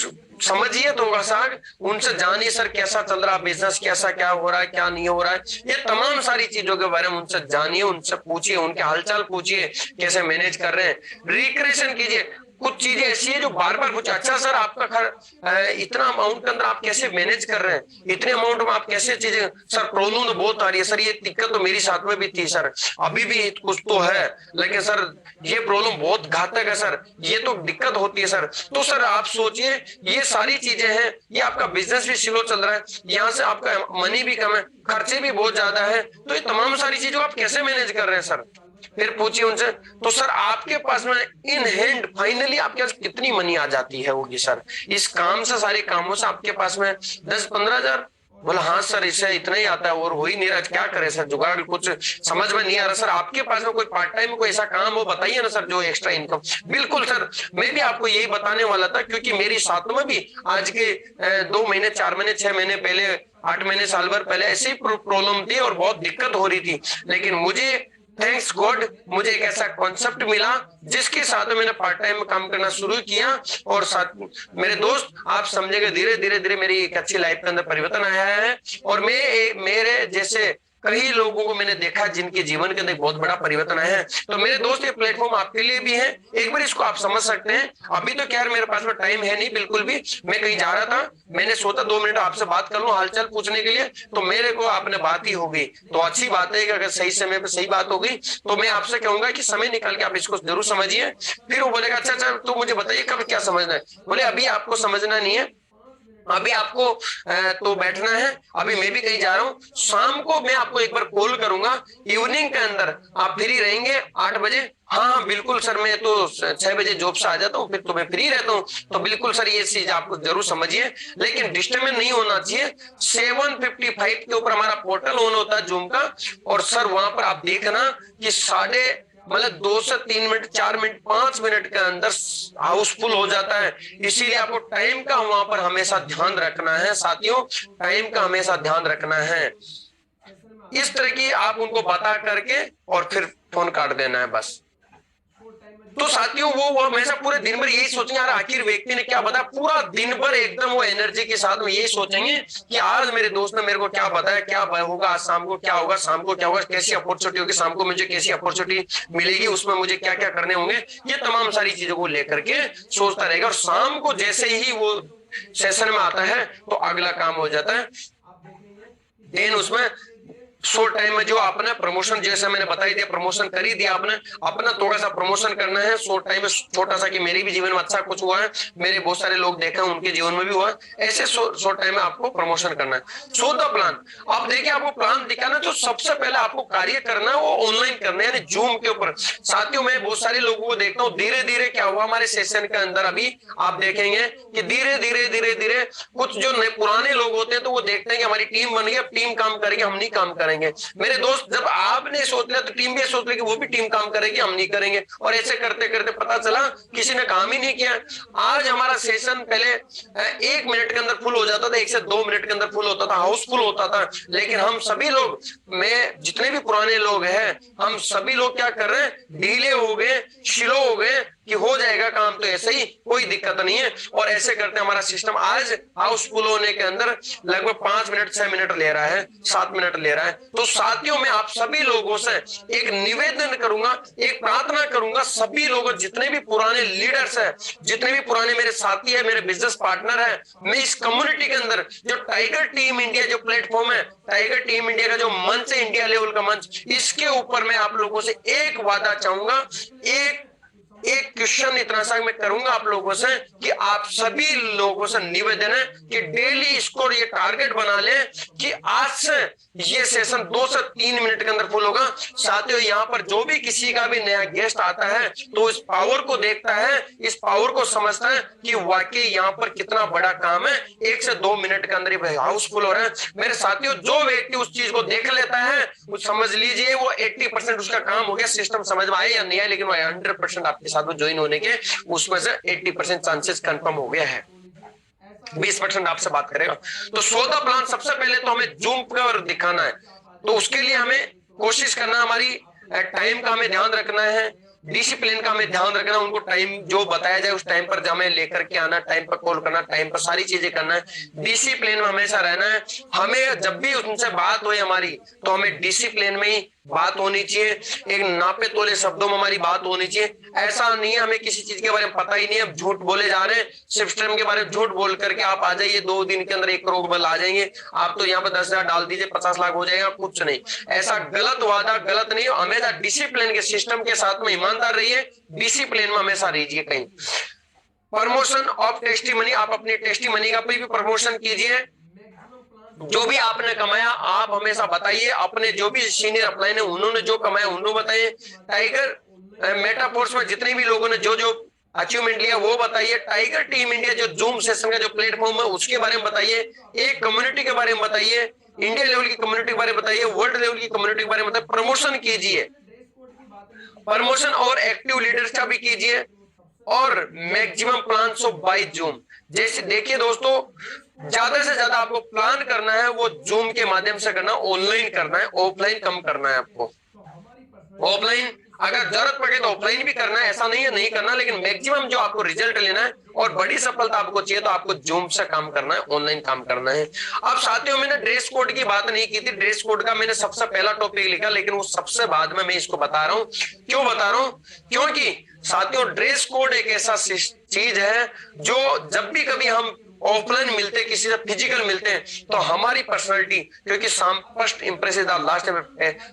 समझिए थोड़ा सा, उनसे जानिए सर कैसा चल रहा बिजनेस, कैसा क्या हो रहा है, क्या नहीं हो रहा है, ये तमाम सारी चीजों के बारे में उनसे जानिए, उनसे पूछिए, उनके हालचाल पूछिए, कैसे मैनेज कर रहे हैं। रिक्रिएशन कीजिए। कुछ चीजें ऐसी है जो बार बार पूछे, अच्छा सर आपका इतना अमाउंट के अंदर आप कैसे मैनेज कर रहे हैं, इतने अमाउंट में आप कैसे चीजें, सर प्रॉब्लम तो बहुत आ रही है सर, ये दिक्कत तो मेरी साथ में भी थी सर, अभी भी कुछ तो है, लेकिन सर ये प्रॉब्लम बहुत घातक है सर, ये तो दिक्कत होती है सर। तो सर आप सोचिए, ये सारी चीजें हैं, ये आपका बिजनेस भी स्लो चल रहा है, यहाँ से आपका मनी भी कम है, खर्चे भी बहुत ज्यादा है, तो ये तमाम सारी चीजों आप कैसे मैनेज कर रहे हैं सर। फिर पूछिए उनसे, तो सर आपके पास में इन हैंड फाइनली आपके पास कितनी मनी आ जाती है होगी सर, इस काम से, सारे कामों से आपके पास में 10-15 हजार। बोला हाँ सर इससे इतना ही आता है और हो ही नहीं रहा, क्या करे सर, जुगाड़ कुछ समझ में नहीं आ रहा। सर आपके पास में कोई पार्ट टाइम कोई ऐसा काम हो बताइए ना सर, जो एक्स्ट्रा इनकम। बिल्कुल सर, मैं भी आपको यही बताने वाला था, क्योंकि मेरी साथ में भी आज के 2 महीने 4 महीने 6 महीने पहले, 8 महीने साल भर पहले ऐसी प्रॉब्लम थी और बहुत दिक्कत हो रही थी, लेकिन मुझे थैंक्स गॉड मुझे एक ऐसा कॉन्सेप्ट मिला जिसके साथ में मैंने पार्ट टाइम में काम करना शुरू किया, और साथ मेरे दोस्त आप समझेंगे धीरे धीरे धीरे मेरी एक अच्छी लाइफ के अंदर परिवर्तन आया है। और मेरे जैसे कई लोगों को मैंने देखा जिनके जीवन के अंदर बहुत बड़ा परिवर्तन आया है। तो मेरे दोस्त ये प्लेटफॉर्म आपके लिए भी है, एक बार इसको आप समझ सकते हैं। अभी तो क्या मेरे पास में टाइम है नहीं बिल्कुल भी, मैं कहीं जा रहा था, मैंने सोचा 2 मिनट आपसे बात कर लूं हालचाल पूछने के लिए, तो मेरे को आपने बात ही हो गई। तो अच्छी बात है कि अगर सही समय पे सही बात हो गई तो मैं आपसे कहूंगा कि समय निकाल के आप इसको जरूर समझिए। फिर वो बोलेगा अच्छा अच्छा तो मुझे बताइए कब क्या समझना है। बोले अभी आपको समझना नहीं है, अभी आपको तो बैठना है, अभी मैं भी कहीं जा रहा हूँ, शाम को मैं आपको एक बार कॉल करूंगा, इवनिंग के अंदर आप फ्री रहेंगे 8 बजे। हाँ हाँ बिल्कुल सर, मैं तो 6 बजे जॉब से आ जाता हूँ, फिर तो मैं फ्री रहता हूँ। तो बिल्कुल सर ये चीज आपको जरूर समझिए, लेकिन डिस्टर्बेंस नहीं होना चाहिए। 7:55 के ऊपर हमारा पोर्टल ऑन होता है जूम का, और सर वहां पर आप देखना कि मतलब 2 से 3 मिनट 4 मिनट 5 मिनट के अंदर हाउसफुल हो जाता है। इसीलिए आपको टाइम का वहां पर हमेशा ध्यान रखना है साथियों, टाइम का हमेशा ध्यान रखना है। इस तरह की आप उनको बता करके और फिर फोन काट देना है बस। तो साथियों वो हमेशा पूरे दिन भर यही सोचेंगे यार आखिर व्यक्ति ने क्या बताया, पूरा दिन भर एकदम वो एनर्जी के साथ में यही सोचेंगे कि आज मेरे दोस्त ने मेरे को क्या बताया, क्या होगा आज शाम को, क्या होगा शाम को, क्या होगा, कैसी अपॉर्चुनिटी होगी शाम को, मुझे कैसी अपॉर्चुनिटी मिलेगी, उसमें मुझे क्या क्या करने होंगे, ये तमाम सारी चीजों को लेकर के सोचता रहेगा। और शाम को जैसे ही वो सेशन में आता है तो अगला काम हो जाता है। देन उसमें शॉर्ट टाइम में जो आपने प्रमोशन, जैसे मैंने बताई दिया, प्रमोशन कर ही दिया आपने, अपना थोड़ा सा प्रमोशन करना है शॉर्ट टाइम में, छोटा सा, कि मेरे भी जीवन में अच्छा कुछ हुआ है, मेरे बहुत सारे लोग देखे हैं उनके जीवन में भी हुआ है, ऐसे शॉर्ट टाइम में आपको प्रमोशन करना है। सो द प्लान, आप देखिए आपको प्लान दिखाना, जो सबसे पहले आपको कार्य करना है वो ऑनलाइन करना है, यानी जूम के ऊपर। साथियों मैं बहुत सारे लोगों को देखता हूँ, धीरे धीरे क्या हुआ हमारे सेशन के अंदर, अभी आप देखेंगे कि धीरे धीरे धीरे धीरे कुछ जो नए पुराने लोग होते हैं तो वो देखते हैं कि हमारी टीम बन गई, अब टीम काम करेगी, हम नहीं काम करेंगे। मेरे दोस्त जब आपने सोच लिया तो टीम भी सोच ली कि वो भी टीम काम करेगी, हम नहीं करेंगे, और ऐसे करते करते पता चला किसी ने काम ही नहीं किया। आज हमारा सेशन पहले 1 मिनट के अंदर फुल हो जाता था, 1 से 2 मिनट के अंदर फुल होता था, हाउसफुल होता था। लेकिन हम सभी लोग, मैं जितने भी पुराने लोग हैं, हम सभी लोग क्या कर रहे हैं, ढीले हो गए, स्लो हो गए कि हो जाएगा काम तो ऐसे ही, कोई दिक्कत नहीं है। और ऐसे करते हमारा सिस्टम आज हाउसफुल होने के अंदर लगभग 5 मिनट 6 मिनट ले रहा है, 7 मिनट ले रहा है। तो साथियों मैं आप सभी लोगों से एक निवेदन करूंगा, एक प्रार्थना करूंगा, सभी लोगों, जितने भी पुराने लीडर्स हैं, जितने भी पुराने मेरे साथी है, मेरे बिजनेस पार्टनर है, मैं इस कम्युनिटी के अंदर जो टाइगर टीम इंडिया जो प्लेटफॉर्म है, टाइगर टीम इंडिया का जो मंच है, इंडिया लेवल का मंच, इसके ऊपर मैं आप लोगों से एक वादा चाहूंगा, एक क्वेश्चन इतना सा मैं करूंगा आप लोगों से कि आप सभी लोगों से निवेदन है कि डेली इसको ये टारगेट बना ले कि आज से ये सेशन 2 से 3 मिनट के अंदर फुल होगा। साथियों यहाँ पर जो भी किसी का भी नया गेस्ट आता है तो इस पावर को देखता है, इस पावर को समझता है कि वाकई यहाँ पर कितना बड़ा काम है, 1 से 2 मिनट के अंदर ही हाउसफुल हो रहा है। मेरे साथियों जो व्यक्ति उस चीज को देख लेता है वो समझ लीजिए वो 80% उसका काम हो गया, सिस्टम समझ में आया या नहीं आया, लेकिन वो 100% आपके साथ में ज्वाइन होने के उसमें से 80% चांसेस कंफर्म हो गया है, 20% आपसे बात करेगा। तो सौदा प्लान सबसे पहले तो हमें जूम पर दिखाना है, तो उसके लिए हमें कोशिश करना, हमारी टाइम का हमें ध्यान रखना है, डिसिप्लिन का हमें ध्यान रखना, उनको टाइम जो बताया जाए उस टाइम पर हमें लेकर के आना, टाइम पर कॉल करना, टाइम पर सारी चीजें करना है, डिसिप्लिन में हमेशा रहना है। हमें जब भी उनसे बात हुई हमारी तो हमें डिसिप्लिन में ही बात होनी चाहिए, एक नापे तोले शब्दों में हमारी बात होनी चाहिए। ऐसा नहीं है हमें किसी चीज के बारे में पता ही नहीं है, झूठ बोले जा रहे हैं, सिस्टम के बारे में झूठ बोल करके आप आ जाइए 2 दिन के अंदर 1 करोड़ बिल आ जाएंगे, आप तो यहाँ पर 10,000 डाल दीजिए 50 लाख हो जाएगा, कुछ नहीं। ऐसा गलत वादा गलत नहीं, हमेशा डिसिप्लिन के सिस्टम के साथ में ईमानदार रहिए, डिसिप्लिन में हमेशा रहिए। कहीं प्रमोशन ऑफ टेस्टिमनी, आप अपनी टेस्टिमनी का भी प्रमोशन कीजिए, जो भी आपने कमाया आप हमेशा बताइए, अपने जो भी सीनियर अपलाइन है उन्होंने जो कमाया उन्होंने बताइए, टाइगर मेटाफोर्स में जितने भी लोगों ने जो जो अचीवमेंट लिया वो बताइए, टाइगर टीम इंडिया जो जूम सेशन का जो प्लेटफॉर्म है उसके बारे में बताइए, एक कम्युनिटी के बारे में बताइए, इंडिया लेवल की कम्युनिटी के बारे में बताइए, वर्ल्ड लेवल की कम्युनिटी के बारे में बताइए, प्रमोशन कीजिए, प्रमोशन और एक्टिव लीडर्स का भी कीजिए, और maximum plan of by Zoom. जैसे देखिए दोस्तों, ज्यादा से ज्यादा आपको प्लान करना है वो जूम के माध्यम से करना, ऑनलाइन करना है, ऑफलाइन कम करना है आपको। ऑफलाइन अगर जरूरत पड़े तो ऑफलाइन भी करना है, ऐसा नहीं है नहीं करना, लेकिन मैक्सिमम जो आपको रिजल्ट लेना है और बड़ी सफलता आपको चाहिए तो आपको जूम से काम करना है, ऑनलाइन काम करना है। अब साथियों मैंने ड्रेस कोड की बात नहीं की थी, ड्रेस कोड का मैंने सबसे पहला टॉपिक लिखा, लेकिन वो सबसे बाद में मैं इसको बता रहा हूं। क्यों बता रहा हूं? क्योंकि साथियों ड्रेस कोड एक ऐसा चीज है जो जब भी कभी हम ऑफलाइन मिलते हैं, किसी से फिजिकल मिलते हैं, तो हमारी पर्सनालिटी, क्योंकि first Impress is the last,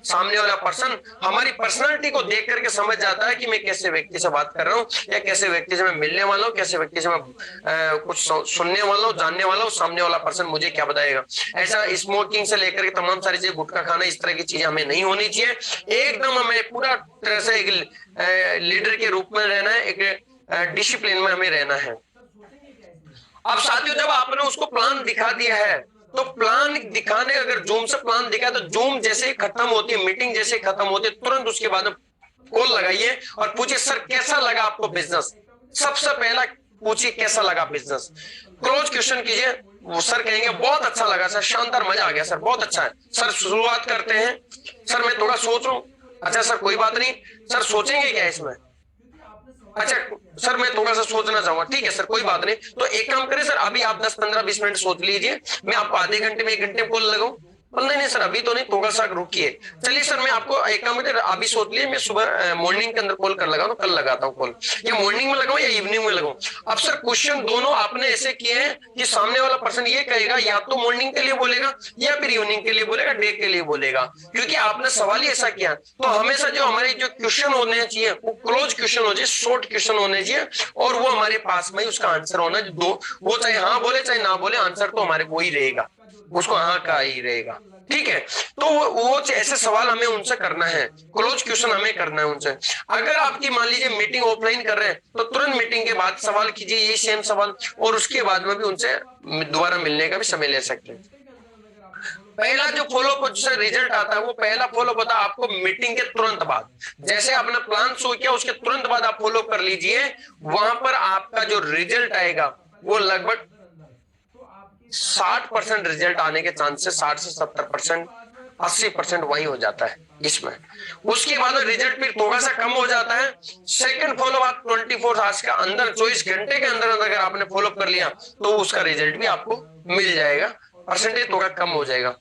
सामने वाला पर्सन हमारी पर्सनालिटी को देख करके समझ जाता है कि मैं कैसे व्यक्ति से बात कर रहा हूँ, या कैसे व्यक्ति से मैं मिलने वाला हूँ, कैसे व्यक्ति से मैं कुछ सुनने वाला हूँ, जानने वाला हूँ, सामने वाला पर्सन मुझे क्या बताएगा। ऐसा स्मोकिंग से लेकर के तमाम सारी चीजें, गुटखा खाना, इस तरह की चीजें हमें नहीं होनी चाहिए। एकदम हमें पूरा तरह से एक लीडर के रूप में रहना है, एक डिसिप्लिन में हमें रहना है। अब साथियों जब आपने उसको प्लान दिखा दिया है, तो प्लान दिखाने अगर जूम से प्लान दिखा तो जूम जैसे ही खत्म होती है, मीटिंग जैसे ही खत्म होती है, तुरंत उसके बाद कॉल लगाइए और पूछिए सर कैसा लगा आपको बिजनेस। सबसे पहला पूछिए कैसा लगा बिजनेस, क्लोज क्वेश्चन कीजिए। वो सर कहेंगे बहुत अच्छा लगा सर, शानदार, मजा आ गया सर, बहुत अच्छा है सर। शुरुआत करते हैं, सर मैं थोड़ा सोचूं। अच्छा सर कोई बात नहीं, सर सोचेंगे क्या इसमें? अच्छा सर मैं थोड़ा सा सोचना चाहूंगा, ठीक है सर कोई बात नहीं। तो एक काम करें सर, अभी आप 10-15-20 मिनट सोच लीजिए, मैं आपको आधे घंटे में 1 घंटे कॉल लगाऊं। नहीं नहीं सर अभी तो नहीं, थोड़ा सा रुकिए। चलिए सर मैं आपको एक काम करें, अभी सोच लिए, मैं सुबह मॉर्निंग के अंदर कॉल कर लगाऊं, कल लगाता हूँ कॉल, या मॉर्निंग में लगाऊं या इवनिंग में लगाऊं। अब सर क्वेश्चन दोनों आपने ऐसे किए हैं कि सामने वाला पर्सन ये कहेगा या तो मॉर्निंग के लिए बोलेगा या फिर इवनिंग के लिए बोलेगा, डे के लिए बोलेगा, क्योंकि आपने सवाल ही ऐसा किया। तो हमेशा जो हमारे जो क्वेश्चन होने चाहिए वो क्लोज क्वेश्चन हो चाहिए, शॉर्ट क्वेश्चन होने चाहिए, और वो हमारे पास में उसका आंसर होना, दो वो चाहे हाँ बोले चाहे ना बोले, आंसर तो हमारे वो ही रहेगा, उसको हाँ का ही रहेगा, ठीक है। तो वो ऐसे सवाल हमें उनसे करना है, क्लोज क्वेश्चन हमें करना है उनसे। अगर आपकी मान लीजिए मीटिंग ऑफलाइन कर रहे हैं तो तुरंत मीटिंग के बाद सवाल कीजिए ये सेम सवाल, और उसके बाद में भी उनसे दोबारा मिलने का भी समय ले सकते हैं। पहला जो फॉलोअप से रिजल्ट आता है वो पहला फॉलोअप होता है आपको मीटिंग के तुरंत बाद। जैसे आपने प्लान शो किया उसके तुरंत बाद आप फॉलो कर लीजिए, वहां पर आपका जो रिजल्ट आएगा वो लगभग 60% रिजल्ट आने के चांसेस, 60 से 70%, 80% वही हो जाता है इसमें। उसके बाद रिजल्ट फिर थोड़ा सा कम हो जाता है। सेकंड फॉलो आप 24 आवर्स के अंदर, 24 घंटे के अंदर अगर आपने फॉलो कर लिया तो उसका रिजल्ट भी आपको मिल जाएगा, परसेंटेज थोड़ा कम हो जाएगा।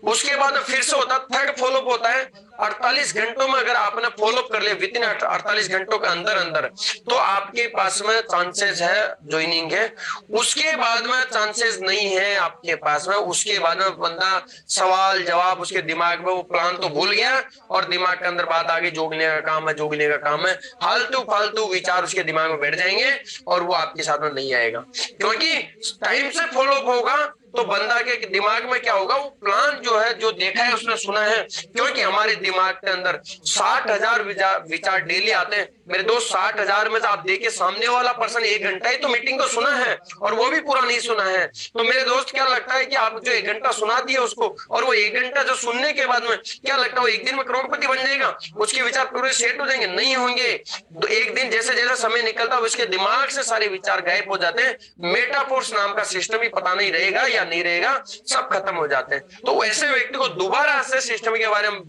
उसके बाद फिर से होता है थर्ड फॉलोअप होता है 48 घंटों में अगर आपने फॉलोअप कर लिया विद इन 48 घंटों के अंदर अंदर, तो आपके पास में चांसेस है ज्वाइनिंग है। उसके बाद में चांसेस नहीं है आपके पास में, उसके बाद में बंदा सवाल जवाब उसके दिमाग में, वो प्लान तो भूल गया और दिमाग के अंदर बात आगे जोड़ने का काम है, जोड़ने का काम है, फालतू फालतू विचार उसके दिमाग में बैठ जाएंगे और वो आपके साथ में नहीं आएगा। क्योंकि टाइम से फॉलोअप होगा तो बंदा के दिमाग में क्या होगा, वो प्लान जो है, जो देखा है उसने सुना है, क्योंकि हमारे दिमाग के अंदर 60,000 विचार डेली आते हैं मेरे दोस्त। 60,000 में से आप देखिए सामने वाला पर्सन 1 घंटा ही तो मीटिंग को सुना है और वो भी पूरा नहीं सुना है। तो मेरे दोस्त क्या लगता है कि आप जो 1 घंटा सुना दिए उसको, और वो 1 घंटा जो सुनने के बाद में क्या लगता है वो एक दिन में करोड़पति बन जाएगा, उसके विचार पूरे सेट हो जाएंगे? नहीं होंगे। तो एक दिन जैसे जैसे समय निकलता है उसके दिमाग से सारे विचार गायब हो जाते हैं, मेटाफोर्स नाम का सिस्टम ही पता नहीं रहेगा या नहीं रहेगा, सब खत्म हो जाते हैं। तो ऐसे व्यक्ति को दोबारा से सिस्टम के बारे में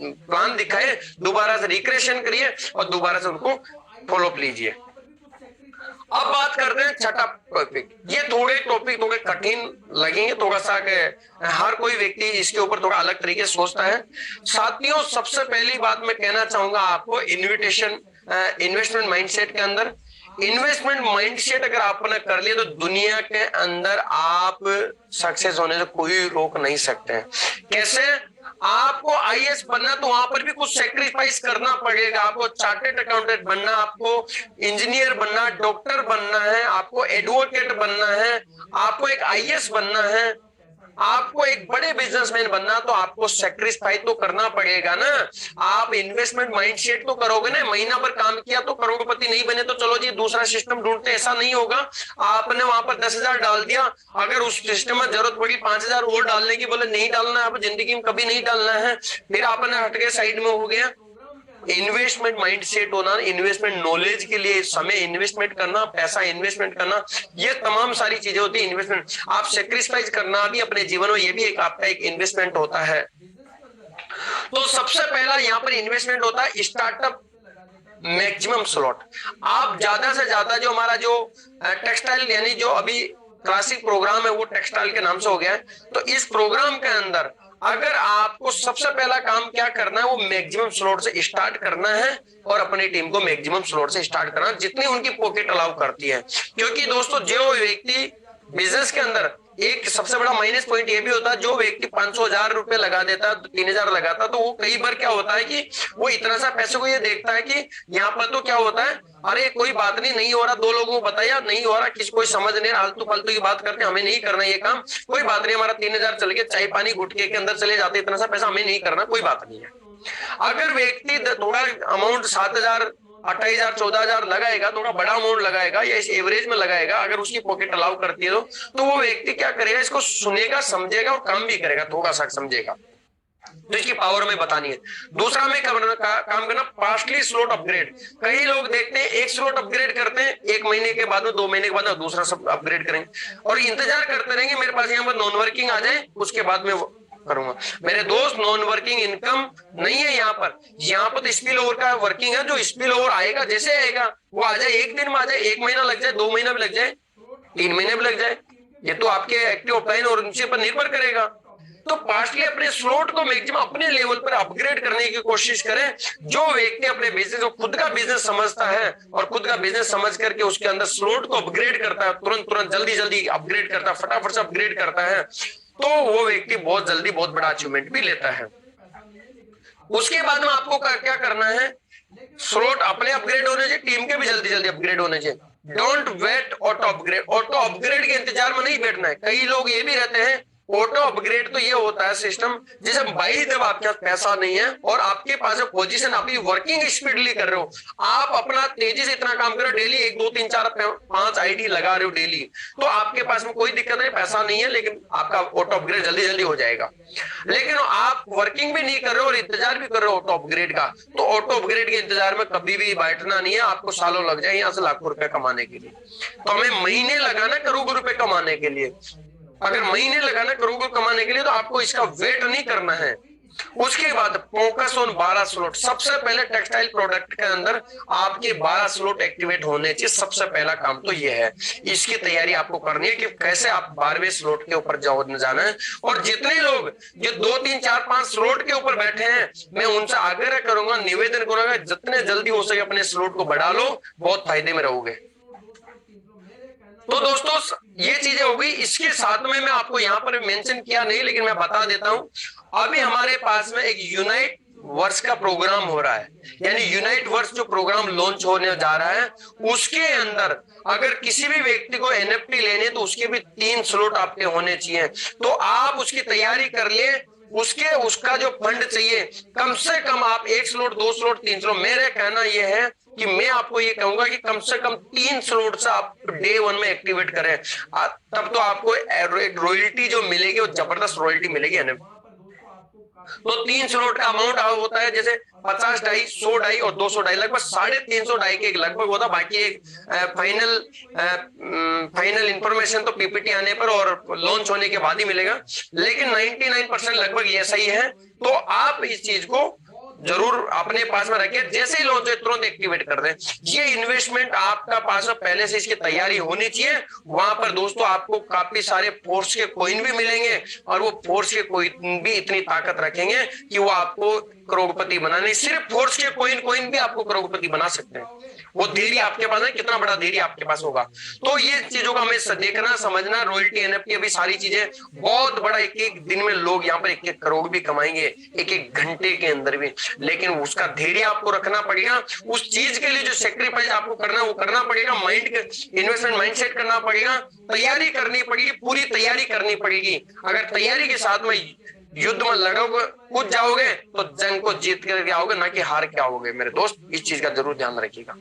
प्लान दिखाए, दोबारा से रिक्रिएशन करिए और दोबारा से उनको फॉलोअप लीजिए। अब बात करते हैं छठा टॉपिक। ये थोड़े टॉपिक थोड़े कठिन लगेंगे थोड़ा सा, हर कोई व्यक्ति इसके ऊपर थोड़ा अलग तरीके से सोचता है। साथियों सबसे पहली बात मैं कहना चाहूंगा आपको, इन्वेस्टमेंट माइंडसेट के अंदर, इन्वेस्टमेंट माइंडसेट अगर आपने कर लिया तो दुनिया के अंदर आप सक्सेस होने से कोई रोक नहीं सकते हैं। कैसे? आपको आईएएस बनना तो वहां पर भी कुछ सेक्रीफाइस करना पड़ेगा। आपको चार्टेड अकाउंटेंट बनना, आपको इंजीनियर बनना, डॉक्टर बनना है, आपको एडवोकेट बनना है, आपको एक आईएएस बनना है, आपको एक बड़े बिजनेसमैन बनना, तो आपको सेक्रीफाइस तो करना पड़ेगा ना। आप इन्वेस्टमेंट माइंडसेट तो करोगे ना, महीना भर काम किया तो करोड़पति नहीं बने तो चलो जी दूसरा सिस्टम ढूंढते, ऐसा नहीं होगा। आपने वहां पर 10,000 डाल दिया, अगर उस सिस्टम में जरूरत पड़ी 5,000 और डालने की, बोले नहीं डालना, आप जिंदगी में कभी नहीं डालना है, फिर आपने हट के साइड में हो गया। इन्वेस्टमेंट माइंडसेट होना, इन्वेस्टमेंट नॉलेज के लिए समय इन्वेस्टमेंट करना, पैसा इन्वेस्टमेंट करना, ये तमाम सारी चीजें होती है इन्वेस्टमेंट। आप सेक्रीफाइस करना भी अपने जीवन में, ये भी एक आपका एक इन्वेस्टमेंट होता है। तो सबसे पहला यहाँ पर इन्वेस्टमेंट होता है स्टार्टअप मैक्सिमम स्लॉट। आप ज्यादा से ज्यादा जो हमारा जो टेक्सटाइल यानी जो अभी क्लासिक प्रोग्राम है वो टेक्सटाइल के नाम से हो गया है, तो इस प्रोग्राम के अंदर अगर आपको सबसे पहला काम क्या करना है वो मैक्सिमम स्लॉट से स्टार्ट करना है और अपनी टीम को मैक्सिमम स्लॉट से स्टार्ट करना जितनी उनकी पॉकेट अलाउ करती है। क्योंकि दोस्तों जो व्यक्ति बिजनेस के अंदर एक सबसे बड़ा माइनस पॉइंट ये भी होता है, जो व्यक्ति 500,000 रुपए लगा देता, 3,000 लगाता, तो वो कई बार क्या होता है कि वो इतना सा पैसे को ये देखता है कि यहाँ पर तो क्या होता है, अरे कोई बात नहीं हो रहा, 2 लोगों को बताया नहीं हो रहा, किसी कोई समझ नहीं, आलतू फालतू की बात करते, हमें नहीं करना ये काम, कोई बात नहीं, हमारा 3,000 चल गया, चाय पानी गुटके के अंदर चले जाते, इतना सा पैसा हमें नहीं करना, कोई बात नहीं है। अगर व्यक्ति थोड़ा अमाउंट 7,000 28,000 14,000 लगाएगा, थोड़ा बड़ा अमाउंट लगाएगा या इस एवरेज में लगाएगा, अगर उसकी पॉकेट अलाउ करती है तो वो व्यक्ति क्या करेगा, इसको सुनेगा, समझेगा और काम भी करेगा, थोड़ा सा समझेगा। तो इसकी पावर में बतानी है। दूसरा में काम करना पार्शली स्लॉट अपग्रेड। कई लोग देखते हैं एक स्लॉट अपग्रेड करते हैं, 1 महीने के बाद में 2 महीने के बाद में दूसरा सब अपग्रेड करेंगे और इंतजार करते रहेंगे मेरे पास यहाँ पर नॉन वर्किंग आ जाए उसके बाद में करूंगा। मेरे दोस्त नॉन वर्किंग इनकम नहीं है यहाँ पर तो स्पिल ओवर का वर्किंग है, जो स्पिल ओवर आएगा जैसे आएगा वो आ जाए, 1 दिन में आ जाए, 1 महीना लग जाए, 2 महीना भी लग जाए, 3 महीने भी लग जाए, ये तो आपके एक्टिव ऑफलाइन और उनसे पर निर्भर करेगा। तो पार्शली अपने स्लॉट को मैक्सिमम अपने लेवल पर अपग्रेड करने की कोशिश करें। जो व्यक्ति अपने बिजनेस को खुद का बिजनेस समझता है और खुद का बिजनेस समझ करके उसके अंदर स्लॉट को अपग्रेड करता है, तुरंत जल्दी अपग्रेड करता है, फटाफट से अपग्रेड करता है, तो वो व्यक्ति बहुत जल्दी बहुत बड़ा अचीवमेंट भी लेता है। उसके बाद में आपको क्या करना है, स्लॉट अपने अपग्रेड होने चाहिए, टीम के भी जल्दी अपग्रेड होने चाहिए। डोंट वेट ऑटो अपग्रेड के इंतजार में नहीं बैठना है। कई लोग ये भी रहते हैं, ऑटो अपग्रेड तो ये होता है सिस्टम जैसे भाई जब आपके पास पैसा नहीं है और आपके पास पोजीशन, आप वर्किंग स्पीडली कर रहे हो, आप अपना तेजी से इतना काम करो, डेली 1 2 3 4 5 आईडी लगा रहे हो डेली, तो आपके पास में कोई दिक्कत नहीं, पैसा नहीं है, लेकिन आपका ऑटो अपग्रेड जल्दी हो जाएगा। लेकिन आप वर्किंग भी नहीं कर रहे हो और इंतजार भी कर रहे हो ऑटो अपग्रेड का, तो ऑटो अपग्रेड के इंतजार में कभी भी बैठना नहीं है, आपको सालों लग जाए यहाँ से लाखों रुपए कमाने के लिए। तो हमें महीने लगाना करोड़ों रुपए कमाने के लिए, अगर महीने लगाना करोड़ों कमाने के लिए, तो आपको इसका वेट नहीं करना है। उसके बाद फोकस ऑन 12 स्लॉट। सबसे पहले टेक्सटाइल प्रोडक्ट के अंदर आपके 12 स्लॉट एक्टिवेट होने चाहिए, सबसे पहला काम तो यह है। इसकी तैयारी आपको करनी है कि कैसे आप 12वें स्लॉट के ऊपर जाना है। और जितने लोग जो 2 3 4 5 स्लॉट के ऊपर बैठे हैं, मैं उनसे आग्रह करूंगा, निवेदन करूंगा, जितने जल्दी हो सके अपने स्लॉट को बढ़ा लो, बहुत फायदे में रहोगे। तो दोस्तों ये चीजें हो गई। इसके साथ में मैं आपको यहाँ पर मेंशन किया नहीं, लेकिन मैं बता देता हूं, अभी हमारे पास में एक यूनाइट वर्ष का प्रोग्राम हो रहा है, यानी यूनाइट वर्ष जो प्रोग्राम लॉन्च होने जा रहा है, उसके अंदर अगर किसी भी व्यक्ति को एनएफटी लेने तो उसके भी 3 स्लॉट आपके होने चाहिए। तो आप उसकी तैयारी कर लिए, उसका जो फंड चाहिए कम से कम आप 1 स्लॉट 2 स्लॉट 3 स्लॉट, मेरा कहना यह है कि मैं आपको ये कहूंगा कि कम से कम 3 स्लॉट से आप डे 1 में एक्टिवेट करें, तब तो आपको रॉयल्टी जो मिलेगी वो जबरदस्त रॉयल्टी मिलेगी। तो 3 स्लॉट का अमाउंट होता है जैसे 50 डाई, 100 डाई और 200 डाई, लगभग 350 डाई के लगभग होता है। बाकी एक फाइनल इंफॉर्मेशन तो पीपीटी आने पर और लॉन्च होने के बाद ही मिलेगा, लेकिन 99% लगभग ऐसा ही है। तो आप इस चीज को जरूर अपने पास में रखिए, जैसे ही लॉन्च हो तुरंत एक्टिवेट कर दें। ये इन्वेस्टमेंट आपका पास में पहले से इसकी तैयारी होनी चाहिए। वहां पर दोस्तों आपको काफी सारे फोर्स के कॉइन भी मिलेंगे और वो फोर्स के कॉइन भी इतनी ताकत रखेंगे कि वो आपको करोड़पति बनाने, सिर्फ फोर्स के कॉइन भी आपको करोड़पति बना सकते हैं। वो धैर्य आपके पास है, कितना बड़ा धैर्य आपके पास होगा। तो ये चीजों का हमें देखना समझना, रॉयल्टी एनएफटी अभी सारी चीजें बहुत बड़ा, एक दिन में लोग यहाँ पर 1-1 करोड़ भी कमाएंगे, 1-1 घंटे के अंदर भी, लेकिन उसका धैर्य आपको रखना पड़ेगा। उस चीज के लिए जो सेक्रीफाइस आपको करना वो करना पड़ेगा, इन्वेस्टमेंट माइंडसेट करना पड़ेगा, तैयारी करनी पड़ेगी, पूरी तैयारी करनी पड़ेगी। अगर तैयारी के साथ में युद्ध में लड़ोगे, कूद जाओगे तो जंग को जीत करके आओगे, ना कि हार के आओगे। मेरे दोस्त इस चीज का जरूर ध्यान रखिएगा।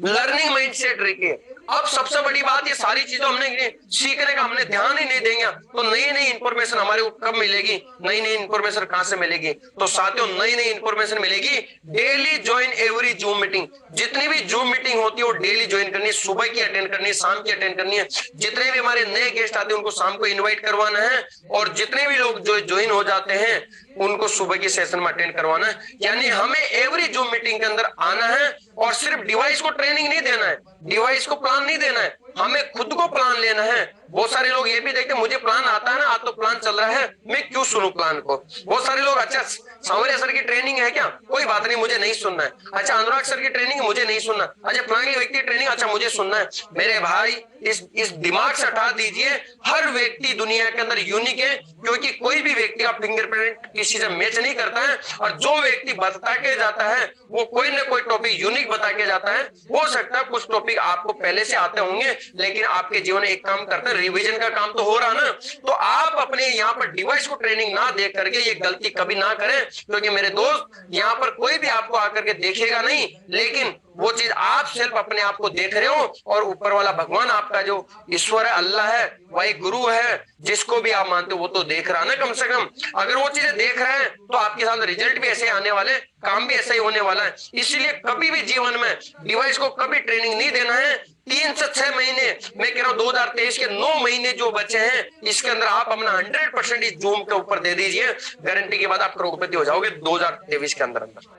लर्निंग माइंडसेट रखिए। अब सबसे बड़ी बात, ये सारी चीजों हमने सीखने का हमने ध्यान ही नहीं देंगे तो नई नई इंफॉर्मेशन हमारे को कब मिलेगी, नई नई इंफॉर्मेशन कहां से मिलेगी? तो साथियों नई नई इंफॉर्मेशन मिलेगी, daily join every zoom meeting. जितनी भी जूम मीटिंग होती है वो डेली ज्वाइन करनी है, सुबह की अटेंड करनी है, शाम की अटेंड करनी है। जितने भी हमारे नए गेस्ट आते हैं उनको शाम को इन्वाइट करवाना है, और जितने भी लोग जो ज्वाइन हो जाते हैं उनको सुबह की सेशन में अटेंड करवाना है। यानी हमें एवरी जूम मीटिंग के अंदर आना है, और सिर्फ डिवाइस को ट्रेनिंग नहीं देना है, डिवाइस को प्लान नहीं देना है, हमें खुद को प्लान लेना है। बहुत सारे लोग ये भी देखते हैं मुझे प्लान आता है ना, आज तो प्लान चल रहा है, मैं क्यों सुनूं प्लान को। बहुत सारे लोग, अच्छा सांवरिया सर की ट्रेनिंग है क्या, कोई बात नहीं मुझे नहीं सुनना है। अच्छा अनुराग सर की ट्रेनिंग है, मुझे नहीं सुनना। अच्छा फलाने व्यक्ति की ट्रेनिंग, अच्छा मुझे सुनना है। मेरे भाई इस दिमाग से हटा दीजिए, हर व्यक्ति दुनिया के अंदर यूनिक है, क्योंकि कोई भी व्यक्ति का फिंगरप्रिंट किसी से मैच नहीं करता है। और जो व्यक्ति बता के जाता है वो कोई ना कोई टॉपिक यूनिक बता के जाता है। हो सकता है कुछ टॉपिक आपको पहले से आते होंगे, लेकिन आपके जीवन में एक काम करता है, रिवीजन का काम तो हो रहा ना। तो आप अपने यहाँ पर डिवाइस को ट्रेनिंग ना दे करके ये गलती कभी ना करें, क्योंकि मेरे दोस्त यहाँ पर कोई भी आपको आकर के देखेगा नहीं, लेकिन वो चीज आप सिर्फ अपने आप को देख रहे हो, और ऊपर वाला भगवान आपका जो ईश्वर है, अल्लाह है, वही गुरु है, जिसको भी आप मानते हो वो तो देख रहा ना कम से कम। अगर वो चीजें देख रहे हैं तो आपके साथ रिजल्ट भी ऐसे आने वाले, काम भी ऐसे ही होने वाला है। इसलिए कभी भी जीवन में डिवाइस को कभी ट्रेनिंग नहीं देना है। 3 से 6 महीने, मैं कह रहा हूं 2023 के 9 महीने जो बचे हैं, इसके अंदर आप अपना 100% इस जूम के ऊपर दे दीजिए, गारंटी के बाद आप करोड़पति हो जाओगे 2023 के अंदर अंदर।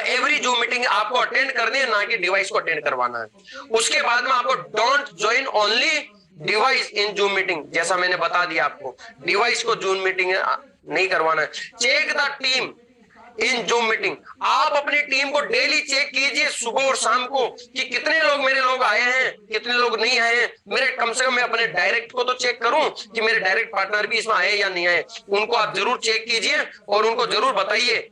एवरी जूम मीटिंग आपको अटेंड करनी है, ना कि डिवाइस को अटेंड करवाना है। उसके बाद में आपको don't join only device in Zoom meeting, जैसा मैंने बता दिया आपको, डिवाइस को जूम मीटिंग नहीं करवाना है। Check the team in Zoom meeting, आप अपनी टीम को डेली चेक कीजिए सुबह और शाम को, कि कितने लोग मेरे लोग आए हैं, कितने लोग नहीं आए हैं। मेरे कम से कम मैं अपने डायरेक्ट को तो चेक करूं कि मेरे डायरेक्ट पार्टनर भी इसमें आए या नहीं आए। उनको आप जरूर चेक कीजिए और उनको जरूर बताइए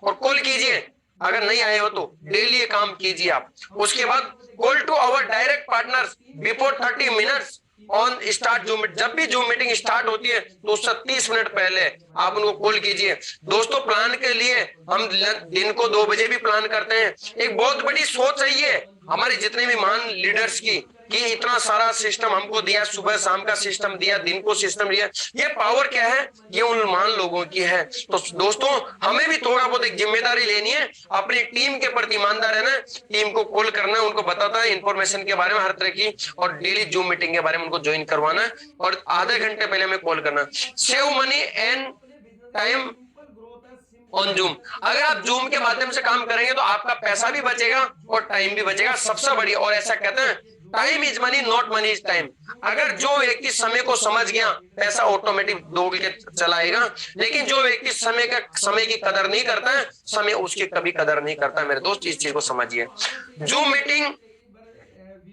और कॉल कीजिए, अगर नहीं आए हो तो डेली ये काम कीजिए आप। उसके बाद call to our direct partners before 30 minutes on start Zoom meeting. जब भी जूम मीटिंग स्टार्ट होती है तो उससे 30 मिनट पहले आप उनको कॉल कीजिए। दोस्तों प्लान के लिए हम दिन को 2 बजे भी प्लान करते हैं। एक बहुत बड़ी सोच है ये हमारे जितने भी महान लीडर्स की, कि इतना सारा सिस्टम हमको दिया, सुबह शाम का सिस्टम दिया, दिन को सिस्टम दिया। ये पावर क्या है? ये उन महान लोगों की है। तो दोस्तों हमें भी थोड़ा बहुत एक जिम्मेदारी लेनी है, अपनी टीम के प्रति ईमानदार रहना है, टीम को कॉल करना है, उनको बताता है इन्फॉर्मेशन के बारे में हर तरह की, और डेली जूम मीटिंग के बारे में उनको ज्वाइन करवाना है, और आधे घंटे पहले हमें कॉल करना। Save money and time on zoom. अगर आप जूम के माध्यम से काम करेंगे तो आपका पैसा भी बचेगा और टाइम भी बचेगा। सबसे बढ़िया, और ऐसा कहते हैं time is money, not money is time. अगर जो व्यक्ति समय को समझ गया, पैसा ऑटोमेटिक दौड़ के चलाएगा। लेकिन जो व्यक्ति समय की कदर नहीं करता है, समय उसकी कभी कदर नहीं करता है। मेरे दोस्त इस चीज को समझिए। जूम मीटिंग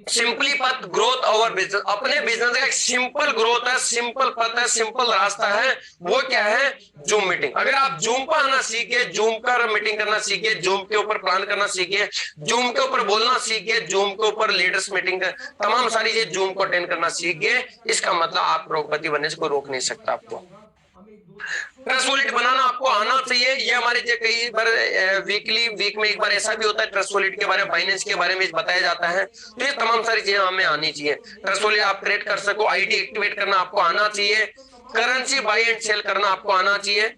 सिंपली पथ ग्रोथ ओवर बिजनेस। अपने बिजनेस का एक सिंपल ग्रोथ है, सिंपल पथ है, सिंपल रास्ता है। वो क्या है? Zoom meeting. अगर आप जूम पर आना सीखे, जूम पर मीटिंग करना सीखे, जूम के ऊपर प्लान करना सीखे, जूम के ऊपर बोलना सीखे, जूम के ऊपर लीडर्स मीटिंग कर, तमाम सारी चीज जूम को अटेंड करना सीखे, इसका मतलब आप करोड़पति बनने से कोई रोक नहीं सकता आपको। ट्रस्टवॉलिटी बनाना आपको आना चाहिए। ये हमारे कई बार वीक में एक बार ऐसा भी होता है, ट्रस्टवॉलिटी के बारे में, फाइनेंस के बारे में बताया जाता है। तो ये तमाम सारी चीजें हमें आनी चाहिए। ट्रस्टवॉलिटी आप क्रिएट कर सको, आईडी एक्टिवेट करना आपको आना चाहिए, करेंसी बाई एंड सेल करना आपको आना चाहिए।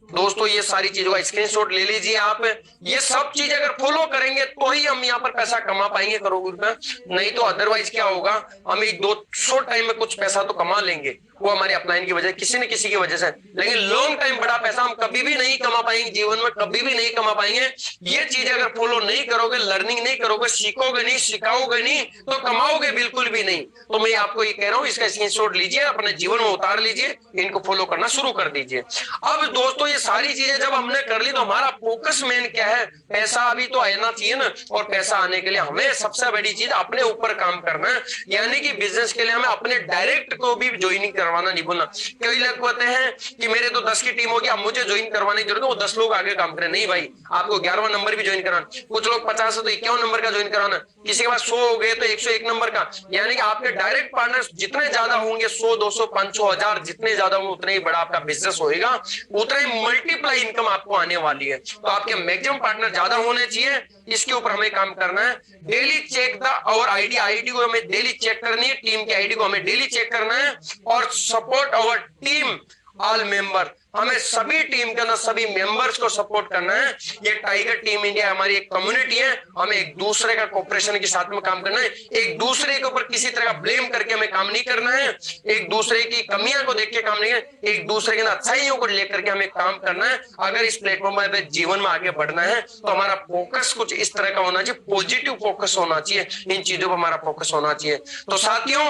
दोस्तों ये सारी चीजों का स्क्रीनशॉट ले लीजिए आप। ये सब चीज अगर फॉलो करेंगे तो ही हम यहाँ पर पैसा कमा पाएंगे करोड़ों रुपए, नहीं तो अदरवाइज क्या होगा, हम एक 2 टाइम में कुछ पैसा तो कमा लेंगे, वो हमारे अपलाइन की वजह, किसी न किसी की वजह से, लेकिन लॉन्ग टाइम बड़ा पैसा हम कभी भी नहीं कमा पाएंगे, जीवन में कभी भी नहीं कमा पाएंगे। ये चीज अगर फॉलो नहीं करोगे, लर्निंग नहीं करोगे, सीखोगे नहीं, सिखाओगे नहीं, तो कमाओगे बिल्कुल भी नहीं। तो मैं आपको ये कह रहा हूं, इसका स्क्रीनशॉट लीजिए, अपने जीवन में उतार लीजिए, इनको फॉलो करना शुरू कर दीजिए। अब दोस्तों ये सारी चीजें जब हमने कर ली तो हमारा फोकस मेन क्या है? पैसा अभी तो आना चाहिए ना, और पैसा आने के लिए हमें सबसे बड़ी चीज अपने ऊपर काम करना है। यानी कि बिजनेस के लिए हमें अपने डायरेक्ट को भी ज्वाइनिंग करवाना नहीं बोलना। कई लोग कहते हैं कि मेरे तो 10 की टीम होगी, अब मुझे ज्वाइन करवाने की जरूरत है, वो 10 लोग आगे काम करें। नहीं भाई, आपको 11वां नंबर भी ज्वाइन कराना, कुछ लोग 50 है तो 51 नंबर का ज्वाइन कराना, किसी के पास 100 हो गए तो 101 नंबर का। यानी कि आपके डायरेक्ट पार्टनर्स जितने ज्यादा होंगे, 100, 200, 500, 1000 जितने ज्यादा होंगे, उतने ही बड़ा आपका बिजनेस होगा, उतना ही मल्टीप्लाई इनकम आपको आने वाली है। तो आपके मैक्सिमम पार्टनर ज्यादा होने चाहिए, इसके ऊपर हमें काम करना है। Daily check the our ID को हमें डेली चेक करनी है, टीम की आईडी को हमें डेली चेक करना है। और support our team all member, हमें सभी टीम के अंदर सभी मेंबर्स को सपोर्ट करना है। ये टाइगर टीम इंडिया हमारी एक कम्युनिटी है, हमें एक दूसरे का कोऑपरेशन के साथ में काम करना है। एक दूसरे के ऊपर किसी तरह का ब्लेम करके हमें काम नहीं करना है, एक दूसरे की कमियां को देख के काम नहीं करना, एक दूसरे के अंदर अच्छाइयों को लेकर के हमें काम करना है। अगर इस प्लेटफॉर्म पर जीवन में आगे बढ़ना है तो हमारा फोकस कुछ इस तरह का होना चाहिए, पॉजिटिव फोकस होना चाहिए, इन चीजों पर हमारा फोकस होना चाहिए। तो साथियों,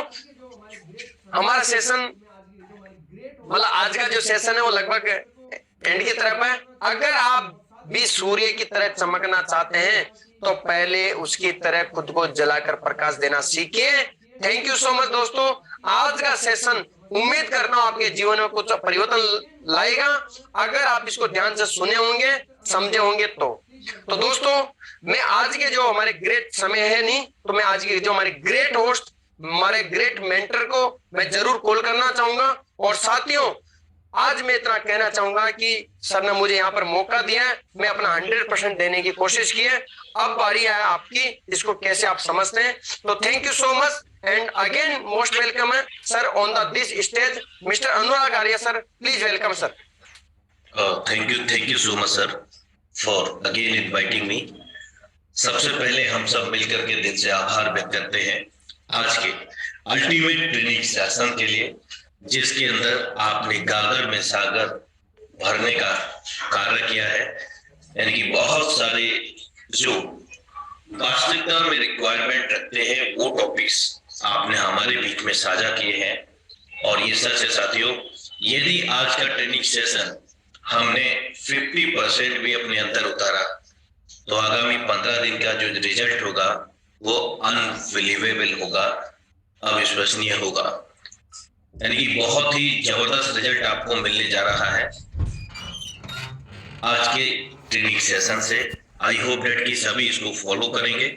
हमारा सेशन मतलब आज का जो सेशन है वो लगभग एंड की तरफ है। अगर आप भी सूर्य की तरह चमकना चाहते हैं तो पहले उसकी तरह खुद को जलाकर प्रकाश देना सीखिए। थैंक यू सो मच दोस्तों। आज का सेशन उम्मीद करना आपके जीवन में कुछ परिवर्तन लाएगा, अगर आप इसको ध्यान से सुने होंगे, समझे होंगे तो दोस्तों, मैं आज के जो हमारे ग्रेट समय है नहीं, तो मैं आज के जो हमारे ग्रेट होस्ट, हमारे ग्रेट मेंटर को मैं जरूर कॉल करना चाहूंगा। और साथियों, आज मैं इतना कहना चाहूंगा कि सर ने मुझे यहाँ पर मौका दिया है, मैं अपना 100% देने की कोशिश की है। अब बारी है आपकी, इसको कैसे आप समझते हैं। तो thank you so much and again most welcome है sir on the this stage, mister Anurag Arya sir, please welcome sir. Thank you so much sir for again inviting me. सबसे पहले हम सब मिलकर के दिल से आभार व्यक्त करते हैं आज के अल्टीमेट ट्रेनिंग सेशन के लिए, जिसके अंदर आपने गागर में सागर भरने का कार्य किया है। यानी कि बहुत सारे जो वास्तविकता में रिक्वायरमेंट रखते हैं वो टॉपिक्स आपने हमारे बीच में साझा किए हैं। और ये सच है साथियों, यदि आज का ट्रेनिंग सेशन हमने 50% भी अपने अंदर उतारा तो आगामी 15 दिन का जो रिजल्ट होगा वो अनबिलीवेबल होगा, अविश्वसनीय होगा। यानी कि बहुत ही जबरदस्त रिजल्ट आपको मिलने जा रहा है आज के ट्रेनिंग सेशन से। आई होप डेट कि सभी इसको फॉलो करेंगे।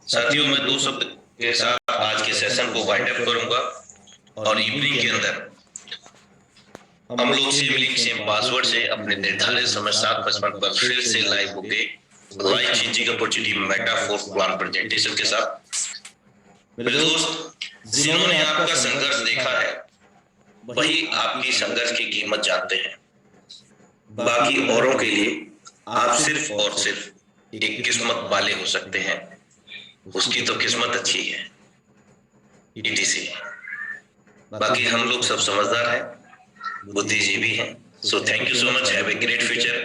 साथियों, मैं 2 शब्द के साथ आज के सेशन को वाइंड अप करूंगा और इवनिंग के अंदर हम लोग सेम पासवर्ड से अपने निर्धारित समय 7:55 पर फिर से लाइव होंगे, life changing opportunity metaphor plan presentation के साथ। मेरे दोस्त, जिन्होंने आपका संघर्ष देखा है वही आपकी संघर्ष की कीमत जानते हैं। बाकी औरों के लिए आप सिर्फ और सिर्फ एक किस्मत वाले हो सकते हैं, उसकी तो किस्मत अच्छी है ETC। बाकी हम लोग सब समझदार हैं, बुद्धिजीवी हैं। So thank you so much, have a great future.